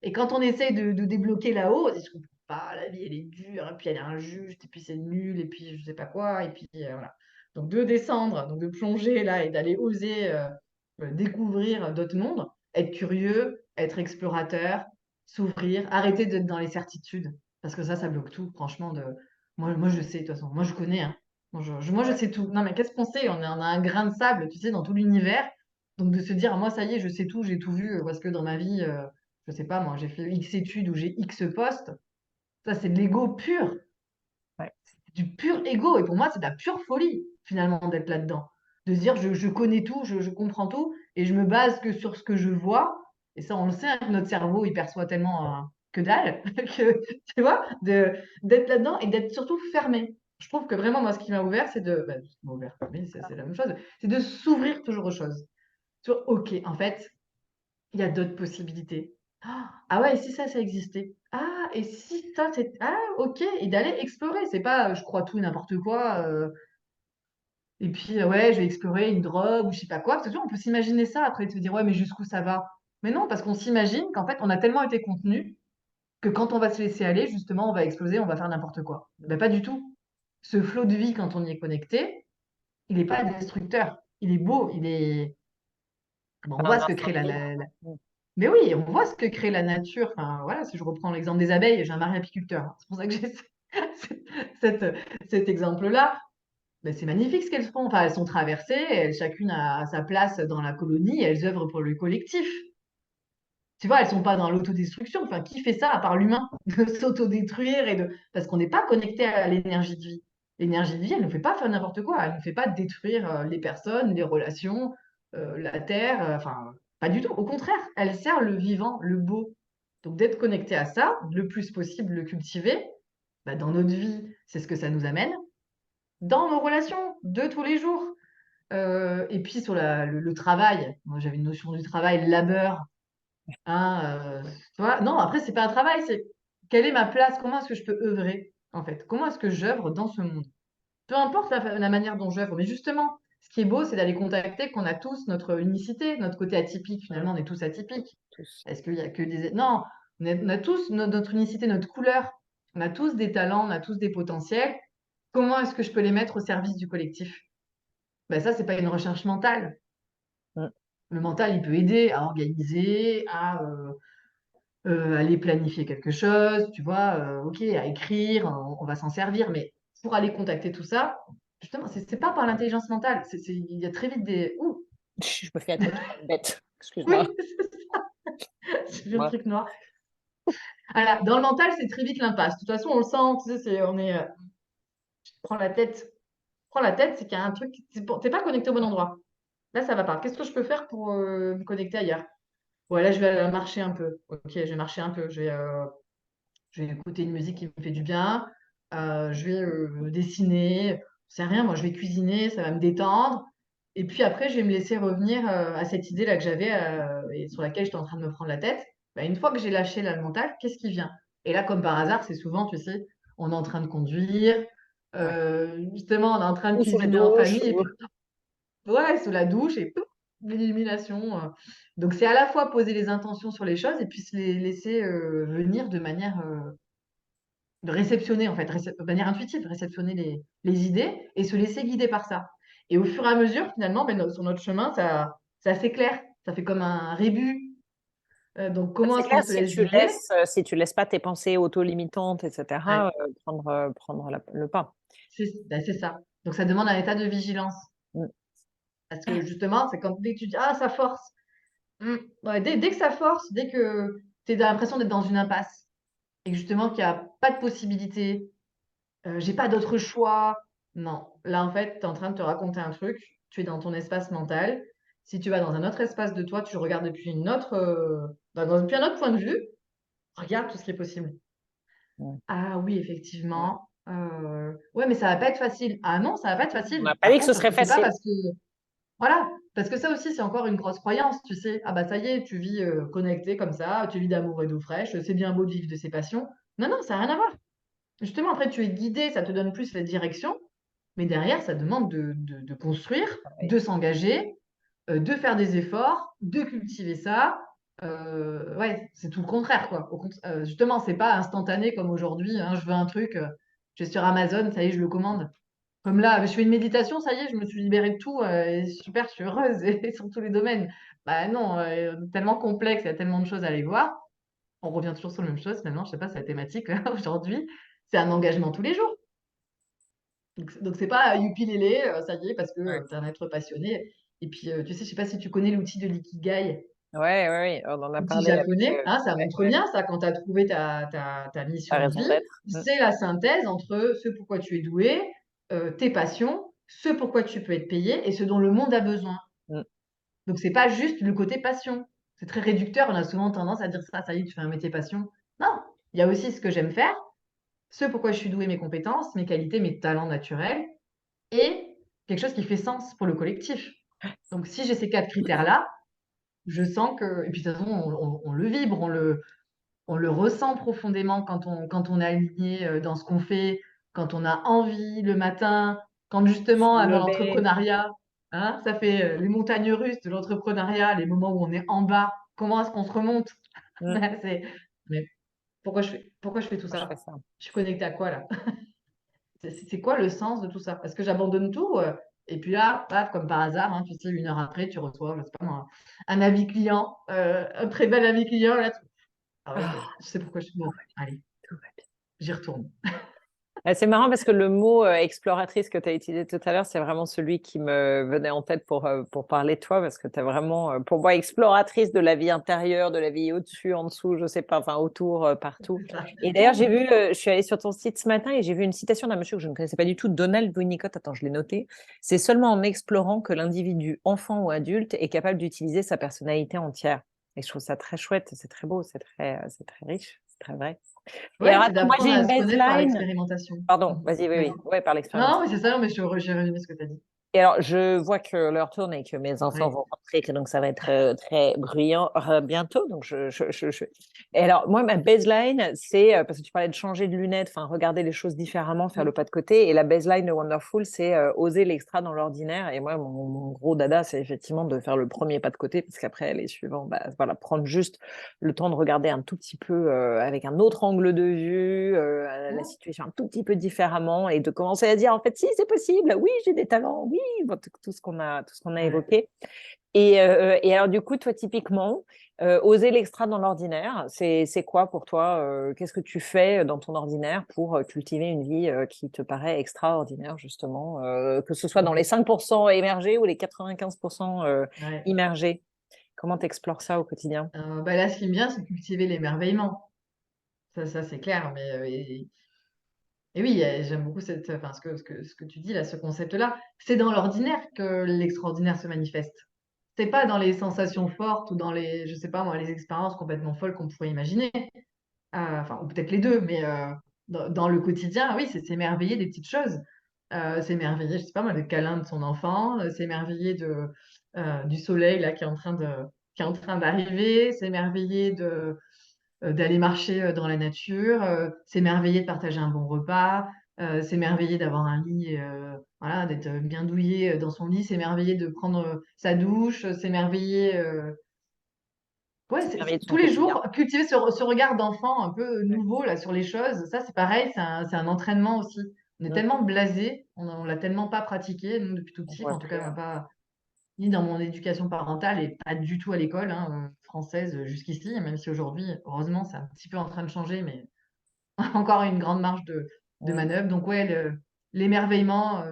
Et quand on essaye de débloquer là-haut, on dit, je comprends pas, la vie elle est dure, et puis elle est injuste, et puis c'est nul, et puis je sais pas quoi, et puis voilà. Donc de descendre, donc de plonger là et d'aller oser découvrir d'autres mondes, être curieux, être explorateur, s'ouvrir, arrêter d'être dans les certitudes, parce que ça bloque tout, franchement. Moi je sais, de toute façon, moi je connais, hein. Moi je Ouais. sais tout. Non mais qu'est-ce qu'on sait? On a un grain de sable, tu sais, dans tout l'univers. Donc de se dire, moi ça y est, je sais tout, j'ai tout vu, parce que dans ma vie je sais pas moi, j'ai fait X études ou j'ai X postes, ça c'est de l'ego pur, Ouais. c'est du pur ego. Et pour moi, c'est de la pure folie, finalement, d'être là-dedans. De se dire, je connais tout, je comprends tout, et je me base que sur ce que je vois. Et ça, on le sait, hein, que notre cerveau, il perçoit tellement que dalle, que, tu vois, d'être là-dedans et d'être surtout fermé. Je trouve que vraiment, moi, ce qui m'a ouvert, c'est de. Bah, ce qui m'a ouvert, mais c'est la même chose, c'est de s'ouvrir toujours aux choses. Sur, ok, en fait, il y a d'autres possibilités. Ah ouais, et si ça existait? Ah, et si ça, c'est... Ah, ok, et d'aller explorer. C'est pas je crois tout et n'importe quoi. Et puis, ouais, je vais explorer une drogue ou je sais pas quoi. Parce que tu vois, on peut s'imaginer ça après et te dire, ouais, mais jusqu'où ça va? Mais non, parce qu'on s'imagine qu'en fait, on a tellement été contenu que quand on va se laisser aller, justement, on va exploser, on va faire n'importe quoi. Ben, pas du tout. Ce flot de vie, quand on y est connecté, il n'est pas destructeur. Il est beau, il est... Bon, on Pendant voit un ce que instant crée de libre. Mm. Mais oui, on voit ce que crée la nature. Enfin, voilà, si je reprends l'exemple des abeilles, j'ai un mari apiculteur, hein. C'est pour ça que j'ai cette- cet exemple-là. Ben, c'est magnifique ce qu'elles font. Enfin, elles sont traversées, chacune a sa place dans la colonie, elles œuvrent pour le collectif. Tu vois, elles sont pas dans l'autodestruction. Enfin, qui fait ça à part l'humain? De s'autodétruire parce qu'on n'est pas connecté à l'énergie de vie. L'énergie de vie, elle ne fait pas faire n'importe quoi. Elle ne fait pas détruire les personnes, les relations, la terre. Enfin, pas du tout. Au contraire, elle sert le vivant, le beau. Donc, d'être connecté à ça, le plus possible, le cultiver, bah, dans notre vie, c'est ce que ça nous amène. Dans nos relations de tous les jours. Et puis, sur le travail, moi, j'avais une notion du travail, le labeur. Hein, tu vois? Non, après, c'est pas un travail, c'est quelle est ma place? Comment est-ce que je peux œuvrer, en fait? Comment est-ce que j'œuvre dans ce monde? Peu importe la manière dont j'œuvre, mais justement, ce qui est beau, c'est d'aller contacter qu'on a tous notre unicité, notre côté atypique. Mm. Finalement, on est tous atypiques. Tous. Est-ce qu'il y a que des... Non, on a tous notre unicité, notre couleur. On a tous des talents, on a tous des potentiels. Comment est-ce que je peux les mettre au service du collectif? Ben ça, c'est pas une recherche mentale. Mm. Le mental, il peut aider à organiser, à aller planifier quelque chose, tu vois, ok, à écrire, on va s'en servir, mais pour aller contacter tout ça, justement, c'est pas par l'intelligence mentale, il y a très vite des... Ouh, Je me fais à tête bête. oui, Excuse-moi. j'ai vu le Moi. truc noir. Voilà, dans le mental, c'est très vite l'impasse. De toute façon, on le sent, tu sais, on est... prends la tête. Prends la tête, c'est qu'il y a un truc... T'es pas connecté au bon endroit. Là, ça va pas. Qu'est-ce que je peux faire pour me connecter ailleurs? Ouais, là, je vais aller marcher un peu. Ok, je vais marcher un peu. Je vais écouter une musique qui me fait du bien, je vais dessiner, c'est rien, moi je vais cuisiner, ça va me détendre. Et puis après, je vais me laisser revenir à cette idée-là que j'avais et sur laquelle j'étais en train de me prendre la tête. Bah, une fois que j'ai lâché là, le mental, qu'est-ce qui vient? Et là, comme par hasard, c'est souvent, tu sais, on est en train de conduire, Ouais. justement, on est en train de Ou sous la cuisiner en douche, famille, et ou... puis, ouais, sous la douche, et pouf, l'illumination. Donc, c'est à la fois poser les intentions sur les choses et puis se les laisser venir de manière de réceptionner en fait, de manière intuitive, réceptionner les idées et se laisser guider par ça. Et au fur et à mesure, finalement, ben, sur notre chemin, ça s'éclaire, ça fait comme un rébut. Donc, comment C'est est-ce qu'on clair, se laisse guider? si tu laisses pas tes pensées auto-limitantes, etc., Ouais, prendre le pas. c'est ça. Donc, ça demande un état de vigilance. Mm. Parce que justement, c'est quand dès que tu dis, ah, ça force. Ouais, dès que ça force, dès que tu as l'impression d'être dans une impasse et que justement qu'il n'y a pas de possibilité, j'ai pas d'autre choix. Non, là, en fait, tu es en train de te raconter un truc, tu es dans ton espace mental. Si tu vas dans un autre espace de toi, tu le regardes depuis depuis un autre point de vue, regarde tout ce qui est possible. Ouais. Ah oui, Ouais. effectivement. Ouais, mais ça va pas être facile. Ah non, ça va pas être On facile. n'a pas Par dit que ce contre, serait c'est pas facile. parce que... Voilà, parce que ça aussi, c'est encore une grosse croyance, tu sais. Ah bah ça y est, tu vis connecté comme ça, tu vis d'amour et d'eau fraîche, c'est bien beau de vivre de ses passions. Non, non, ça n'a rien à voir. Justement, après, tu es guidé, ça te donne plus la direction. Mais derrière, ça demande de construire, Ouais. de s'engager, de faire des efforts, de cultiver ça. Ouais, c'est tout le contraire, quoi. Justement, c'est pas instantané comme aujourd'hui, hein, je veux un truc, je vais sur Amazon, ça y est, je le commande. Comme là, je fais une méditation, ça y est, je me suis libérée de tout, et super, je suis heureuse et sur tous les domaines. Bah non, tellement complexe, il y a tellement de choses à aller voir. On revient toujours sur la même chose, maintenant, je sais pas, c'est la thématique là, aujourd'hui. C'est un engagement tous les jours. Donc c'est pas youpi lélé, ça y est, parce que Ouais. tu es un être passionné. Et puis, tu sais, je sais pas si tu connais l'outil de l'ikigai, Ouais, ouais, ouais, on en a outil parlé avec. japonais, hein, ça Ouais, montre ouais, bien ça quand tu as trouvé ta ta mission de raison vie. d'être. Mm. C'est la synthèse entre ce pourquoi tu es doué, tes passions, ce pourquoi tu peux être payé et ce dont le monde a besoin. Mm. Donc c'est pas juste le côté passion. C'est très réducteur, on a souvent tendance à dire ça y est, tu fais un métier passion. Non, il y a aussi ce que j'aime faire, ce pourquoi je suis doué, mes compétences, mes qualités, mes talents naturels et quelque chose qui fait sens pour le collectif. Donc, si j'ai ces 4 critères-là, je sens que et puis de toute façon, on le vibre, on le ressent profondément quand on est aligné, dans ce qu'on fait, quand on a envie le matin, quand Se justement, dans lever. l'entrepreneuriat, hein, ça fait, les montagnes russes de l'entrepreneuriat, les moments où on est en bas, comment est-ce qu'on se remonte? Mm. C'est mais pourquoi je fais tout Moi, je fais ça? ça. Je suis connectée à quoi là? C'est quoi le sens de tout ça? Est-ce que j'abandonne tout? Et puis là, paf, comme par hasard, hein, tu sais, 1 heure après, tu reçois, je sais pas moi, un avis client, un très bel avis client. Là, ah ouais, ok, Ah, je sais pourquoi je suis bon. Allez, tout va bien. j'y retourne. C'est marrant parce que le mot exploratrice que tu as utilisé tout à l'heure, c'est vraiment celui qui me venait en tête pour parler de toi, parce que tu es vraiment, pour moi, exploratrice de la vie intérieure, de la vie au-dessus, en dessous, je sais pas, enfin autour, partout. C'est ça. Et d'ailleurs, j'ai vu, je suis allée sur ton site ce matin et j'ai vu une citation d'un monsieur que je ne connaissais pas du tout, Donald Winnicott. Attends, je l'ai noté. C'est seulement en explorant que l'individu, enfant ou adulte, est capable d'utiliser sa personnalité entière. Et je trouve ça très chouette, c'est très beau, c'est très riche, c'est très vrai. Et Ouais, alors, c'est attends, moi, j'ai d'apprendre à une se connaître par baseline. l'expérimentation. Pardon, vas-y, oui, Oui. oui, ouais, par Non, l'expérience. non, mais c'est ça, mais j'ai résumé ce que tu as dit. Et alors, je vois que l'heure tourne et que mes enfants Ouais. vont rentrer, que donc ça va être très bruyant bientôt. Donc, Et alors, moi, ma baseline, c'est parce que tu parlais de changer de lunettes, enfin, regarder les choses différemment, faire le pas de côté. Et la baseline de Wonderful, c'est oser l'extra dans l'ordinaire. Et moi, mon gros dada, c'est effectivement de faire le premier pas de côté, parce qu'après, les suivants, bah, voilà, prendre juste le temps de regarder un tout petit peu avec un autre angle de vue, la situation un tout petit peu différemment et de commencer à dire, en fait, si, c'est possible, oui, j'ai des talents, oui, bon, tout ce qu'on a Ouais. évoqué. Et alors, du coup, toi, typiquement, oser l'extra dans l'ordinaire, c'est quoi pour toi? Qu'est-ce que tu fais dans ton ordinaire pour cultiver une vie qui te paraît extraordinaire, justement, que ce soit dans les 5% émergés ou les 95% Ouais. immergés? Comment tu explores ça au quotidien? Bah là, ce qui me vient, c'est cultiver l'émerveillement. Ça c'est clair. Mais, et oui, j'aime beaucoup enfin, ce que tu dis là, ce concept-là. C'est dans l'ordinaire que l'extraordinaire se manifeste. C'est pas dans les sensations fortes ou dans les, je sais pas moi, les expériences complètement folles qu'on pourrait imaginer. Enfin, ou peut-être les deux, mais dans le quotidien, oui, c'est s'émerveiller des petites choses. S'émerveiller, je sais pas moi, des câlins de son enfant, s'émerveiller du soleil là qui est en train d'arriver, s'émerveiller d'aller marcher dans la nature, s'émerveiller de partager un bon repas, s'émerveiller d'avoir un lit, voilà, d'être bien douillé dans son lit, s'émerveiller de prendre sa douche, s'émerveiller. Ouais, C'est merveilleux de tous son les quotidien. jours, cultiver ce regard d'enfant un peu nouveau là sur les choses, ça c'est pareil, c'est un entraînement aussi. On est Mm. tellement blasé, on l'a tellement pas pratiqué, nous depuis tout On petit, voit enfin, en tout cas plus. moi pas, ni dans mon éducation parentale et pas du tout à l'école hein, française jusqu'ici, même si aujourd'hui, heureusement, c'est un petit peu en train de changer, mais encore une grande marge de Mm. manœuvre. Donc ouais, l'émerveillement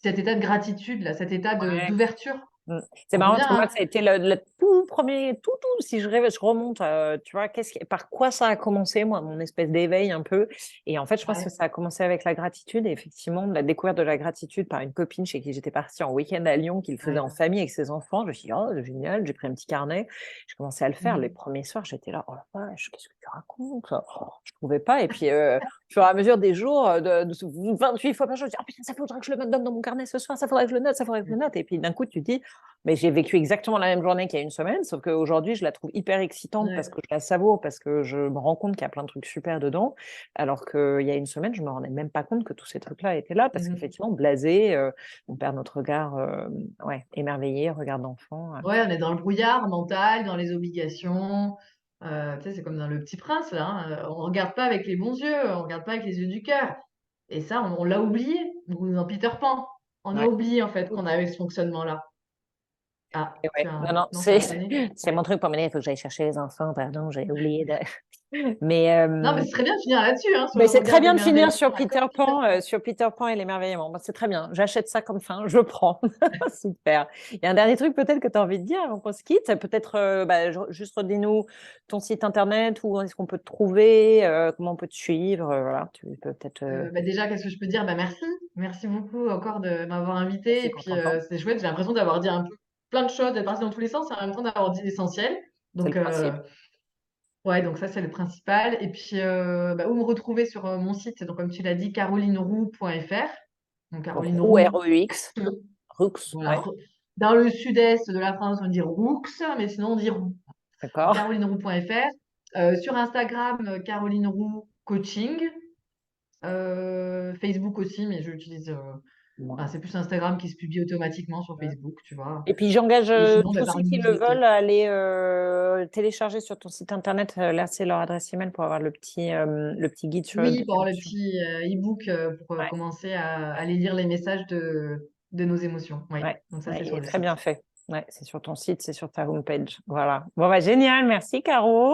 cet état de gratitude, là, cet état Ouais. d'ouverture. Mm. C'est On marrant revient parce que moi, à... ça a été le tout premier, si je rêve, je remonte, tu vois, par quoi ça a commencé, moi, mon espèce d'éveil un peu. Et en fait, je pense que Ouais, ça a commencé avec la gratitude et effectivement, la découverte de la gratitude par une copine chez qui j'étais partie en week-end à Lyon, qui le faisait ouais. en famille avec ses enfants. Je me suis dit, oh, génial, j'ai pris un petit carnet. J'ai commencé à le faire. Les Mhm. premiers soirs, j'étais là, oh la vache, qu'est-ce que tu racontes? Oh, je trouvais pas. Et puis, au fur et à mesure des jours, de 28 fois par jour, je dis, oh putain, ça faudrait que je le mette dans mon carnet ce soir, ça faudrait que je le note, ça faudrait que je le note. Et puis d'un coup, tu te dis, mais j'ai vécu exactement la même journée qu'il y a une semaine, sauf qu'aujourd'hui, je la trouve hyper excitante parce Ouais. que je la savoure, parce que je me rends compte qu'il y a plein de trucs super dedans, alors qu'il y a une semaine, je me rendais même pas compte que tous ces trucs-là étaient là, parce Mhm. qu'effectivement, blasé, on perd notre regard, ouais, émerveillé, regard d'enfant. Ouais, on est dans le brouillard mental, dans les obligations. Tu sais, c'est comme dans Le Petit Prince, là. Hein, on regarde pas avec les bons yeux, on regarde pas avec les yeux du cœur. Et ça, on l'a oublié. Ou dans Peter Pan, on a Ouais. oublié en fait qu'on avait ce fonctionnement-là. Ah, Et ouais. Non, non, non, ça a sonné. c'est mon truc pour m'aider, il faut que j'aille chercher les enfants, pardon, j'ai oublié de. Mais, Non, mais ce serait bien de finir là-dessus, hein, sur ben, le c'est très regard bien de finir d'émerveillement Sur Peter Pan et l'émerveillement. Ben, c'est très bien. J'achète ça comme fin. Je prends. Super. Il y a un dernier truc peut-être que tu as envie de dire avant qu'on se quitte. Peut-être juste redis-nous ton site internet, où est-ce qu'on peut te trouver, comment on peut te suivre. Voilà, tu peux peut-être. Bah, déjà, qu'est-ce que je peux dire? Bah, merci. Merci beaucoup encore de m'avoir invité. C'est Et qu'on puis, t'entend. c'est chouette. J'ai l'impression d'avoir dit un peu plein de choses, d'être partie dans tous les sens, et en même temps d'avoir dit l'essentiel. C'est le Donc, principe. ouais, donc ça, c'est le principal. Et puis, bah, où me retrouver sur mon site? Donc, comme tu l'as dit, carolineroux.fr. Donc, Donc, Caroline Roux, Roux. R-E-U-X. Roux, Voilà. ouais. Dans le sud-est de la France, on dit Roux, mais sinon, on dit Roux. Donc, D'accord. carolineroux.fr. Sur Instagram, Caroline Roux Coaching. Facebook aussi, mais je l'utilise. Enfin, c'est plus Instagram qui se publie automatiquement sur Facebook, tu vois. Et puis j'engage Et sinon, bah, tous par ceux une qui le newsletter. veulent à aller télécharger sur ton site internet. Là, c'est leur adresse email pour avoir le petit guide sur Oui, pour avoir le l'émotion. petit e-book pour Ouais, commencer à aller lire les messages de nos émotions. Oui, ouais, donc ça, ouais, c'est il sur est le très bien site. fait. Ouais, c'est sur ton site, c'est sur ta homepage. Voilà. Bon, bah, génial. Merci, Caro.